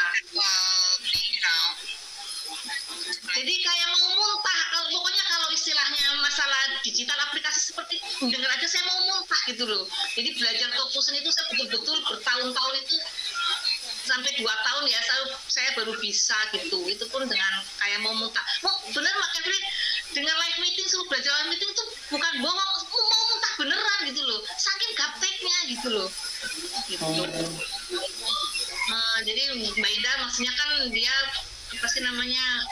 Jadi kayak mau muntah, pokoknya kalau istilahnya masalah digital aplikasi seperti dengar aja saya mau muntah gitu loh. Jadi belajar fokusin itu saya betul-betul bertahun-tahun itu sampai 2 tahun ya, saya saya baru bisa gitu. Itu pun dengan kayak mau muntah. Bener Mak Kevin, dengan live meeting, suruh belajar live meeting itu bukan bohong, mau muntah beneran gitu loh, saking gapteknya gitu loh. Gitu. Jadi Mbak Ida maksudnya kan dia apa sih namanya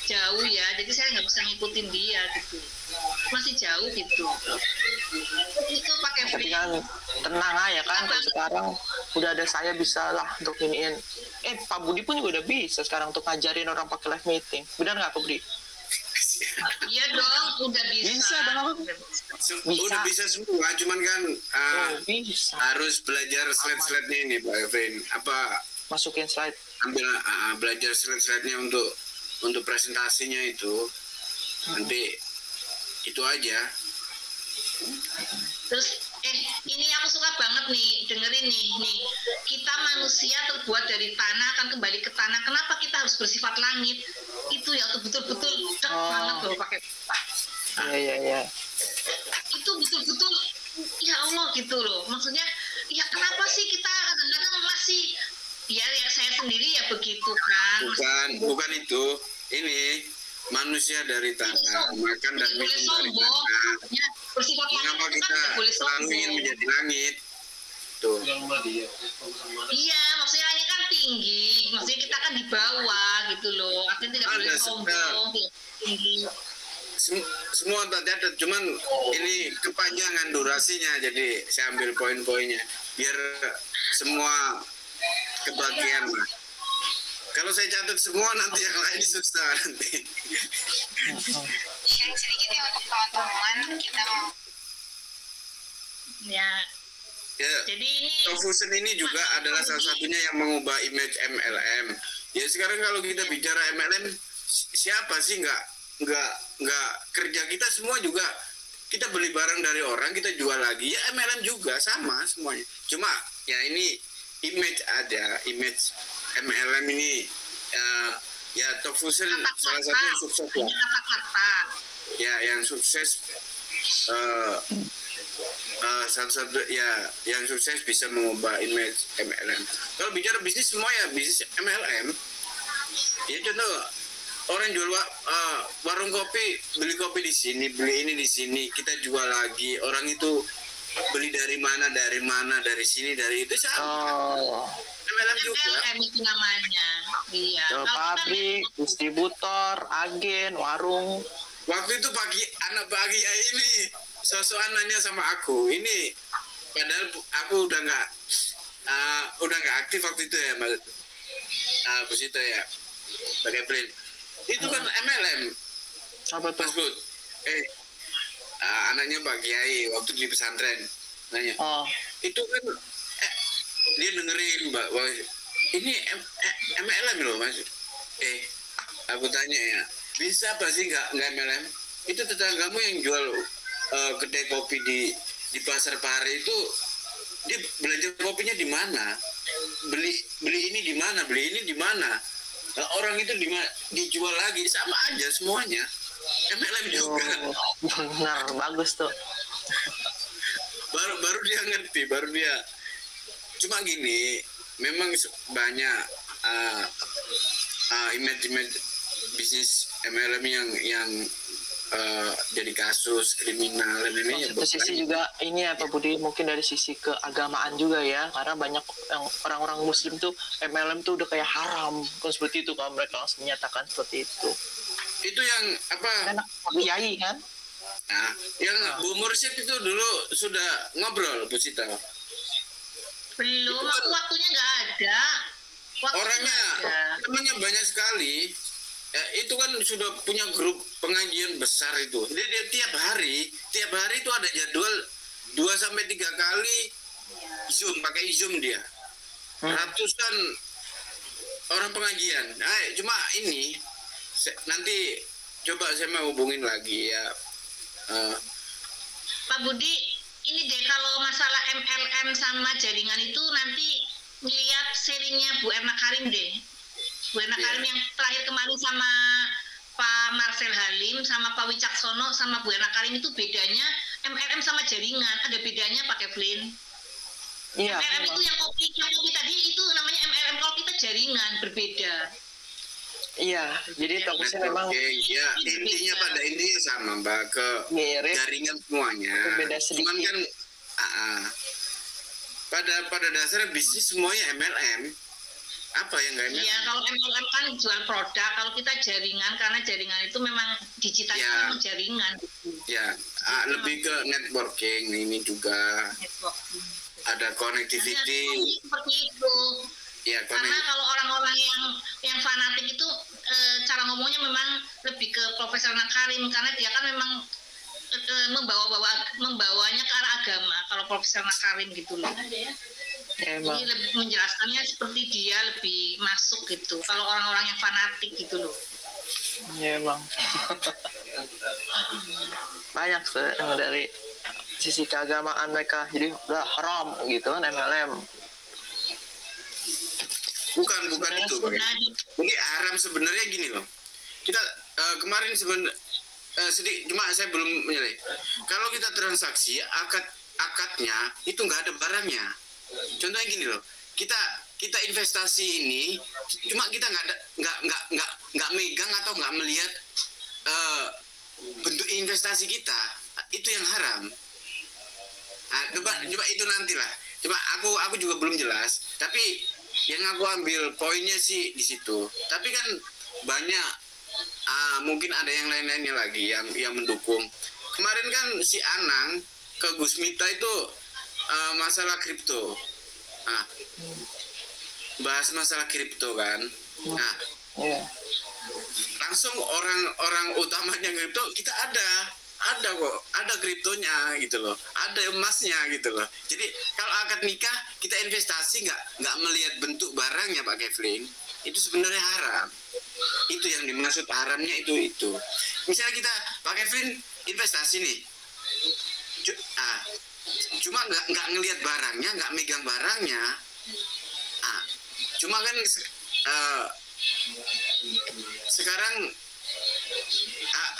jauh ya, jadi saya nggak bisa ngikutin dia gitu, masih jauh gitu. Itu pakai Tapi free. kan tenang aja kan, kalau sekarang udah ada saya bisa lah untuk iniin. Pak Budi pun juga udah bisa sekarang untuk ngajarin orang pakai live meeting. Benar nggak Pak Budi? Iya dong, udah bisa. Bisa dong. Udah bisa semua, cuman kan Bisa. harus belajar slide-slide-nya ini Pak Evin. Apa Masukin slide. ambil belajar slide-slide-nya untuk presentasinya itu. Nanti itu aja. Terus ini aku suka banget nih, dengerin nih, kita manusia terbuat dari tanah akan kembali ke tanah. Kenapa kita harus bersifat langit? Itu ya betul-betul dek banget loh pakai. Iya. Itu betul-betul ya Allah gitu loh. Maksudnya ya kenapa sih kita kadang-kadang masih ya saya sendiri ya begitu kan. Bukan itu. Ini manusia dari tanah, makan dan minum dari tanah. Bersifat Kenapa langit itu kita kan boleh selalu ingin sombong. menjadi langit? Tuh. Iya, maksudnya langit kan tinggi, maksudnya kita kan di bawah gitu loh. Artinya tidak boleh sombong, tidak tinggi. Semua tadi ada, cuman ini kepanjangan durasinya, jadi saya ambil poin-poinnya biar semua kebagian lah. Kalau saya catat semua nanti yang lain susah nanti. Yang sedikit ya untuk teman-teman kita mau. Ya. Ya, Jadi ini Fusion ini juga adalah salah satunya yang mengubah image MLM. Ya sekarang kalau kita bicara MLM, siapa sih nggak kerja kita semua juga kita beli barang dari orang kita jual lagi ya MLM juga sama semuanya. Cuma ya ini image ada image MLM ini ya Top Fusion salah satu yang sukses ya. Kata-kata. Ya yang sukses satu-satu ya yang sukses bisa mengubah image MLM. Kalau bicara bisnis semua ya bisnis MLM. Ya contoh orang jual warung kopi, beli kopi di sini, beli ini di sini, kita jual lagi. Orang itu beli dari mana, dari sini, dari itu sama. MLM juga. MLM itu namanya. Iya. Pabrik, distributor, agen, warung. Waktu itu anak pagi ya ini sosokan nanya sama aku, ini padahal aku udah nggak aktif waktu itu ya Mas. Bos itu ya pakai print. Itu kan MLM. Apa tuh? Mas Bud. Anaknya Pak Kiai waktu di pesantren nanya. Itu kan dia dengerin Mbak, wah, ini MLM loh Mas. Aku tanya ya, bisa apa sih nggak MLM? Itu tetanggamu yang jual kedai kopi di pasar Pare itu dia belanja kopinya di mana? Beli ini di mana? Beli ini di mana? Orang itu dijual lagi sama aja semuanya. MLM juga. Benar, bagus tuh. baru dia ngerti, baru dia. Cuma gini, memang banyak image bisnis MLM yang jadi kasus kriminal dan ini. Satu sisi juga ini ya Pak Budi, mungkin dari sisi keagamaan juga ya, karena banyak yang orang-orang Muslim tuh MLM tuh udah kayak haram, kan seperti itu kalau mereka langsung menyatakan seperti itu. Itu yang apa? Enak Kiai kan? Nah, yang Bu Mursyid itu dulu sudah ngobrol Bu Cita. Belum, aku waktunya nggak ada. Orangnya, temannya banyak sekali. Ya, itu kan sudah punya grup pengajian besar itu. Dia tiap hari itu ada jadwal 2-3 kali Zoom, pakai Zoom dia. Ratusan orang pengajian. Cuma ini nanti coba saya mau hubungin lagi ya. Pak Budi, ini deh kalau masalah MLM sama jaringan itu nanti lihat serinya Bu Erna Karim deh. Bu Erna Karim yang terakhir kemarin sama Pak Marcel Halim, sama Pak Wicaksono, sama Bu Erna Karim itu bedanya MLM sama jaringan. Ada bedanya Pak Kevlin? Iya. MLM itu yang kopi tadi itu namanya MLM, kalau kita jaringan berbeda. Iya, jadi fokusnya memang ya intinya pada intinya sama Mbak, ke mirip, jaringan semuanya. beda sedikit. Cuman kan pada dasarnya bisnis semuanya MLM. Apa yang nggak MLM? Iya, kalau MLM kan jual produk, kalau kita jaringan, karena jaringan itu memang digital, itu Ya. memang jaringan. Ya, lebih ke networking ini juga Networking. ada connectivity. Seperti itu. Ya, Karena kalau orang-orang yang fanatik itu cara ngomongnya memang lebih ke profesional Karim, karena dia kan memang membawanya ke arah agama. Kalau profesional Karim gitu loh. emang. Jadi lebih menjelaskannya seperti dia lebih masuk gitu. Kalau orang-orang yang fanatik gitu loh. Ya emang. Banyak sih yang dari sisi keagamaan mereka, jadi udah haram gitu kan MLM. bukan itu. Nah, Jadi haram sebenarnya gini loh. Kita kemarin sedikit, cuma saya belum menyelesaikan. Kalau kita transaksi akadnya itu nggak ada barangnya. Contohnya gini loh. Kita investasi ini cuma kita nggak megang atau nggak melihat bentuk investasi kita, itu yang haram. Nah, coba itu nantilah. Cuma aku juga belum jelas, tapi yang aku ambil poinnya sih di situ. Tapi kan banyak mungkin ada yang lain-lainnya lagi yang mendukung. Kemarin kan si Anang ke Gus Miftah itu masalah kripto. Nah, bahas masalah kripto kan. Nah, Iya. langsung orang utamanya kripto kita ada kok, ada kriptonya gitu loh, ada emasnya gitu loh. Jadi kalau akad nikah kita investasi nggak melihat bentuk barangnya Pak Kevlin, itu sebenarnya haram. Itu yang dimaksud haramnya itu. Misalnya kita Pak Kevlin investasi nih, cuma nggak ngelihat barangnya, nggak megang barangnya. Cuma kan sekarang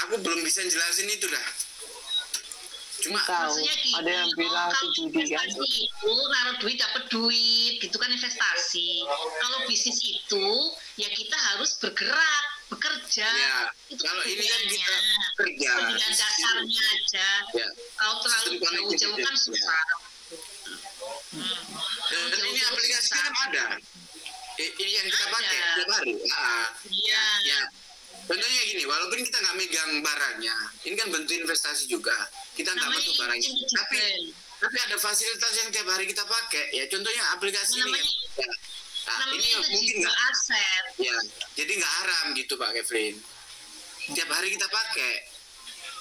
aku belum bisa jelasin itu dah. Cuma Tahu, maksudnya gini, ada yang bilang kalau itu judi kan. investasi itu naruh duit dapat duit, gitu kan investasi. Kalau bisnis itu ya kita harus bergerak, bekerja. Ya, itu kalau ini kan kerjanya. kita kerja. Pendidikan dasarnya aja. Ya. Kalau terlalu Sistem jauh-jauh kan connectivity, susah. Dan ini aplikasi kan ada. Ini yang kita pakai Ada. tiap hari. Iya. Ya. Contohnya gini, walaupun kita nggak megang barangnya, ini kan bentuk investasi juga. Kita nggak Namanya bentuk barangnya, investasi. tapi ada fasilitas yang tiap hari kita pakai. Ya, contohnya aplikasi ini. Namanya- Ya. Nah, Namanya ini mungkin intangible nggak. aset. Ya, jadi nggak haram gitu Pak Kevlin. Tiap hari kita pakai,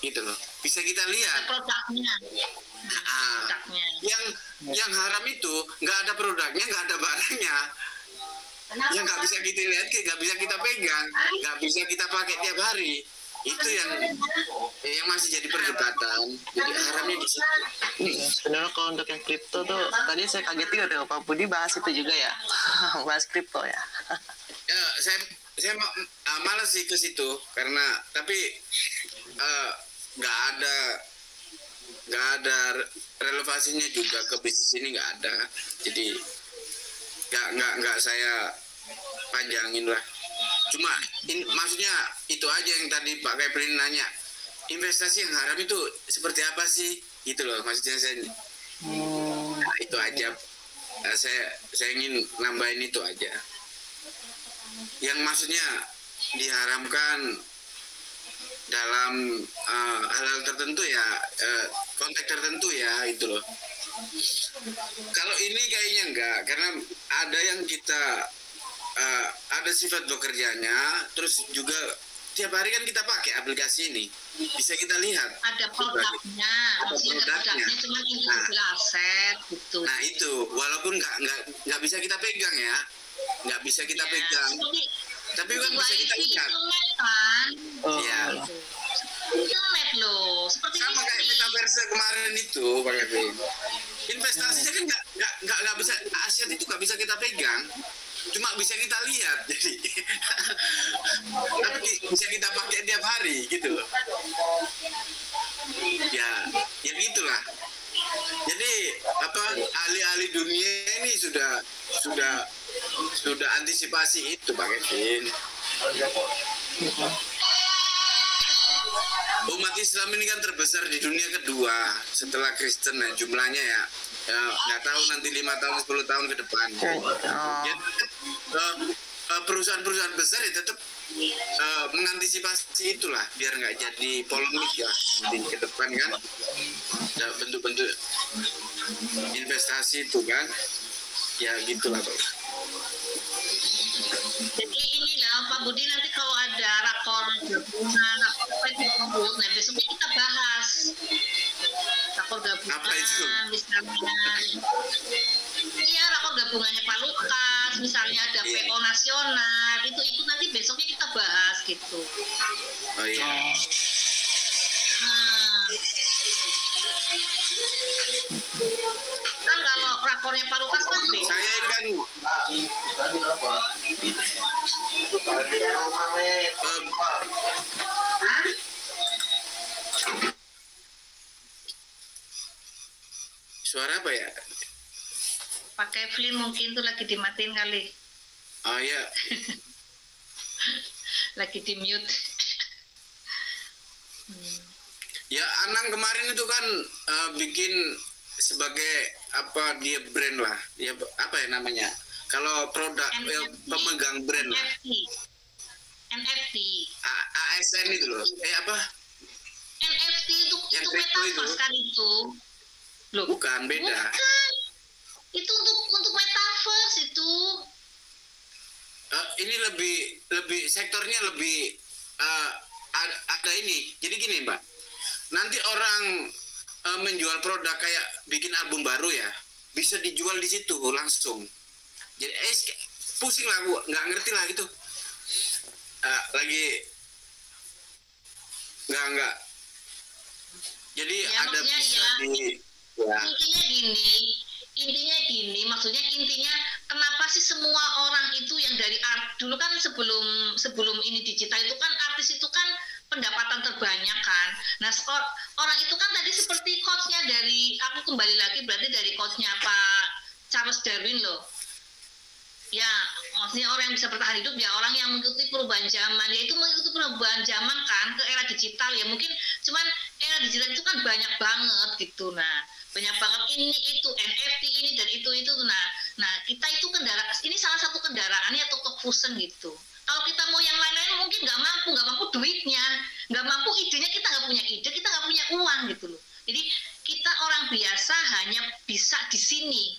gitu loh. Bisa kita lihat. Produknya. Ah, Produknya. yang haram itu nggak ada produknya, nggak ada barangnya. Yang nggak bisa kita lihat, nggak bisa kita pegang, nggak bisa kita pakai tiap hari. Itu yang masih jadi perdebatan. Jadi haramnya di situ. Ya, sebenarnya kalau untuk yang kripto tuh tadi saya kaget juga tuh Pak Budi bahas itu juga ya. Bahas kripto ya. Ya, saya malas sih ke situ karena tapi nggak ada relevansinya juga ke bisnis ini, nggak ada. Jadi nggak saya panjangin lah. Cuma maksudnya itu aja yang tadi Pak Kevlin nanya, investasi yang haram itu seperti apa sih, gitu loh maksudnya saya. Nah, itu aja. Saya ingin nambahin itu aja. Yang maksudnya diharamkan dalam hal-hal tertentu ya, konteks tertentu ya, itu loh. Kalau ini kayaknya enggak, karena ada yang kita ada sifat bekerjanya, terus juga tiap hari kan kita pakai aplikasi ini, bisa kita lihat. Ada produknya, maksudnya ada produknya, cuma intangible aset gitu. Nah itu, walaupun nggak bisa kita pegang ya, nggak bisa kita Ya, pegang, tapi kan bisa kita lihat. internet kan, Oh, Ya. internet loh, seperti Sama kayak ini. metaverse kemarin itu, Pak Kevin. Investasinya kan nggak bisa, aset itu nggak bisa kita pegang, cuma bisa kita lihat. Jadi, tapi bisa kita pakai tiap hari gitu loh. Ya gitulah. Jadi ahli-ahli dunia ini sudah antisipasi itu Pak Kevin. Umat Islam ini kan terbesar di dunia kedua setelah Kristen ya, jumlahnya ya. Ya nggak tahu nanti 5 tahun 10 tahun ke depan. Ya, perusahaan-perusahaan besar ya tetap mengantisipasi itulah biar nggak jadi polemik ya di ke depan kan. Ada bentuk-bentuk investasi itu kan. Ya gitulah Pak. Jadi inilah Pak Budi, nanti kalau ada rakor gabungan, apa itu, nah besoknya kita bahas rakor gabungan. Apa itu? Misalnya, iya rakor gabungannya Pak Lukas, misalnya ada PO nasional, itu nanti besoknya kita bahas gitu. Oh iya. Kan kalau rakornya Pak Lukas kan Saya kan suara apa ya? pakai film mungkin tuh lagi dimatiin kali, Oh ya, lagi di mute. ya Anang kemarin itu kan bikin sebagai apa dia brand lah, ya apa ya namanya? Kalau produk pemegang brand lah. NFT. ASN itu loh. Apa? NFT itu Yang itu crypto metaverse itu. kan itu. Loh, Bukan, beda. bukan. Itu untuk metaverse itu. Ini lebih sektornya lebih ada ini. Jadi gini, Mbak. Nanti orang menjual produk kayak bikin album baru ya, bisa dijual di situ langsung. Jadi pusing lah, gua nggak ngerti lah gitu. Lagi nggak. Jadi Ya, ada maksudnya bisa ya. di ya. Intinya gini, maksudnya intinya kenapa sih semua orang itu yang dari art dulu kan sebelum ini digital itu kan artis itu kan pendapatan terbanyak kan. Nah, orang itu kan tadi seperti quotes-nya dari, aku kembali lagi berarti dari quotes-nya Pak Charles Darwin loh. Ya, maksudnya orang yang bisa bertahan hidup ya orang yang mengikuti perubahan zaman. Ya itu mengikuti perubahan zaman kan ke era digital ya. Mungkin cuman era digital itu kan banyak banget gitu. Nah, banyak banget ini itu NFT ini dan itu nah kita itu ini salah satu kendaraannya atau kefusen gitu. Kalau kita mau yang lain-lain mungkin nggak mampu duitnya, nggak mampu idenya, kita nggak punya ide, kita nggak punya uang gitu loh. Jadi kita orang biasa hanya bisa di sini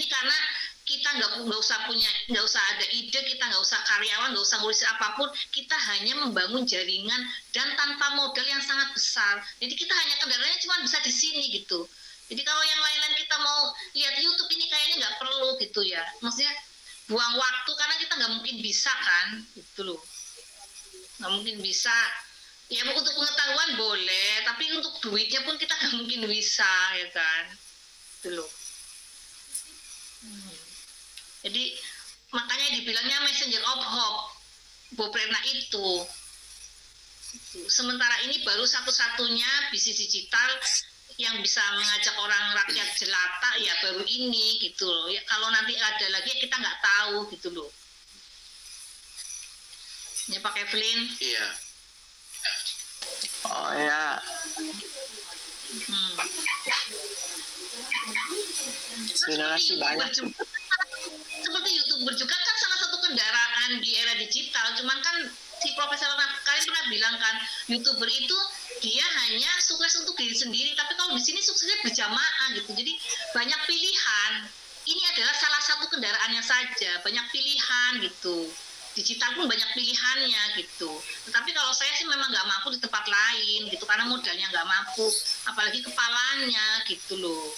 karena kita nggak usah ada ide, kita nggak usah karyawan, nggak usah ngurusin apapun, kita hanya membangun jaringan dan tanpa modal yang sangat besar. Jadi kita hanya kendaraannya cuma bisa di sini gitu. Jadi kalau yang lain-lain kita mau lihat YouTube ini kayaknya nggak perlu gitu ya. Maksudnya buang waktu karena kita nggak mungkin bisa kan, gitu loh. Nggak mungkin bisa. Ya untuk pengetahuan boleh, tapi untuk duitnya pun kita nggak mungkin bisa ya kan, gitu loh. Jadi makanya dibilangnya messenger of hope, Boprena itu. Sementara ini baru satu-satunya bisnis digital yang bisa mengajak orang rakyat jelata ya baru ini gitu loh. Ya kalau nanti ada lagi ya kita nggak tahu gitu loh. Ini pakai Evelyn. Iya. Oh ya. Sebenarnya sih banyak. Seperti YouTuber juga kan salah satu kendaraan di era digital. Cuman kan si Profesor kalian pernah bilang kan YouTuber itu dia hanya sukses untuk diri sendiri. Tapi kalau di sini suksesnya berjamaah gitu. Jadi banyak pilihan. Ini adalah salah satu kendaraannya saja. Banyak pilihan gitu. Digital pun banyak pilihannya gitu. Tetapi kalau saya sih memang nggak mampu di tempat lain gitu karena modalnya nggak mampu, apalagi kepalanya gitu loh.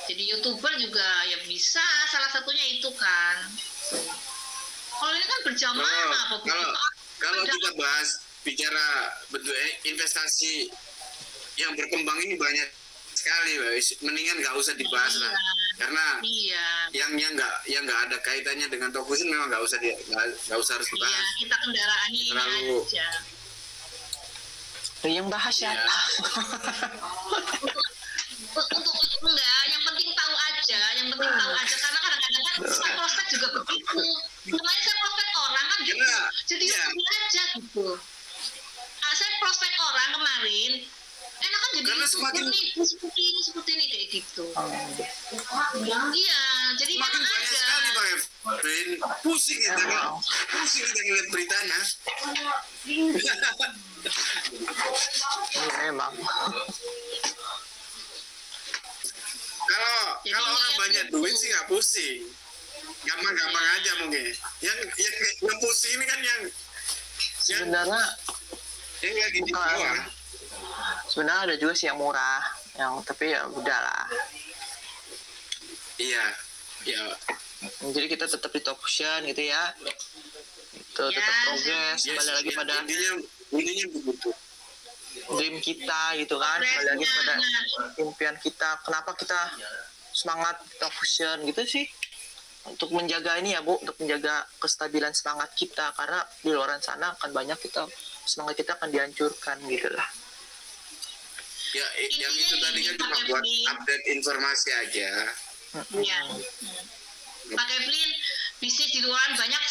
Jadi YouTuber juga ya bisa, salah satunya itu kan. Kalau ini kan berjamaah. Kalau kita bahas bicara bentuk investasi yang berkembang ini banyak sekali, mendingan nggak usah dibahas lah. Karena yang nggak ada kaitannya dengan Tokusin memang nggak usah harus dibahas. Iya, kita kendaraannya terlalu ini aja. Yang bahas siapa? Untuk enggak, yang penting tahu aja karena kadang-kadang kan prospek juga begitu. Kemarin saya prospek jadi Iya. hobi aja gitu. Saya prospek orang kemarin enak kan jadi Karena semakin- seperti ini kayak gitu. Iya, jadi Makin memang banyak ada. sekali Bang Efrin. Pusing kita kan. Pusing kita ngeliat beritanya. Memang. Jadi Kalau orang niat banyak itu. duit sih nggak pusing. Gampang-gampang aja mungkin. Yang pusing ini kan yang Sebenarnya lagi di bawah. sebenarnya ada juga sih yang murah, yang tapi ya udahlah. Iya. Ya. Jadi kita tetap di top position gitu ya. Itu Ya, tetap progres, Ya, kembali lagi pada intinya begitu. dream kita gitu kan, kembali lagi pada impian kita. Kenapa kita semangat di top position gitu sih? Untuk menjaga ini ya Bu, untuk menjaga kestabilan semangat kita, karena di luar sana akan banyak semangat kita akan dihancurkan gitu lah. Ya, yang Intinya itu tadi kan ini, cuma Pak buat Kevin. update informasi aja. Iya. Pak Kevin, bisnis di luaran banyak,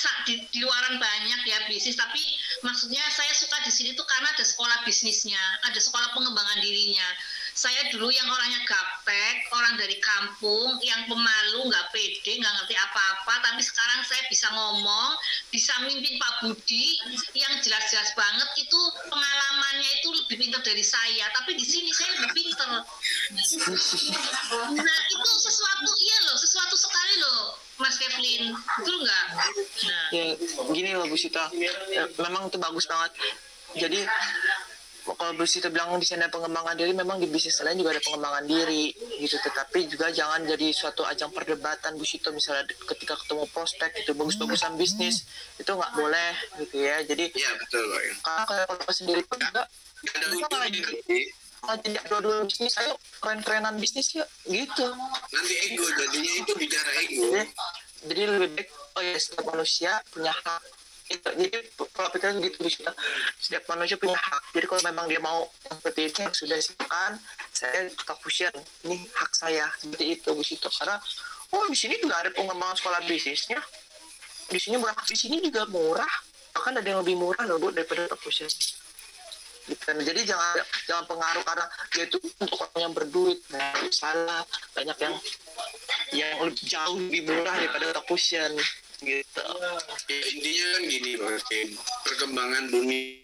di luaran banyak ya bisnis, tapi maksudnya saya suka di sini tuh karena ada sekolah bisnisnya, ada sekolah pengembangan dirinya. Saya dulu yang orangnya gaptek, orang dari kampung, yang pemalu, nggak pede, nggak ngerti apa-apa, tapi sekarang saya bisa ngomong, bisa mimpin Pak Budi, yang jelas-jelas banget itu pengalamannya itu lebih pintar dari saya, tapi di sini saya lebih pintar. Nah itu sesuatu sekali loh, Mas Kevin, betul nggak? Nah, Ya gini loh Bu Sita, ya, memang itu bagus banget. Jadi kalau Bu Sita bilang di sana pengembangan diri, memang di bisnis lain juga ada pengembangan diri gitu. Tetapi juga jangan jadi suatu ajang perdebatan Bu Sita, misalnya ketika ketemu prospek itu bagus-bagusan bisnis itu nggak boleh gitu ya. Jadi Iya betul Bang. karena kalau sendiri pun juga Nggak ada kita ujungnya lagi nanti. jadi dua-dua bisnis, ayo keren-kerenan bisnis yuk gitu. Nanti ego jadinya itu bicara ego. Jadi lebih baik, oh ya, setiap manusia punya hak. Jadi kalau pikirnya begitu bisa, setiap manusia punya hak. Jadi kalau memang dia mau seperti itu, yang sudah silakan, saya tetap fusion, ini hak saya seperti itu Bu Sito. Karena di sini juga ada pengembangan sekolah bisnisnya, di sini murah, di sini juga murah, bahkan ada yang lebih murah loh Bu daripada top fusion. Gitu. Jadi jangan pengaruh karena dia itu untuk orang yang berduit, nah salah, banyak yang lebih jauh lebih murah daripada top fusion gitu. Ya, intinya kan gini Bang Efrin. Perkembangan dunia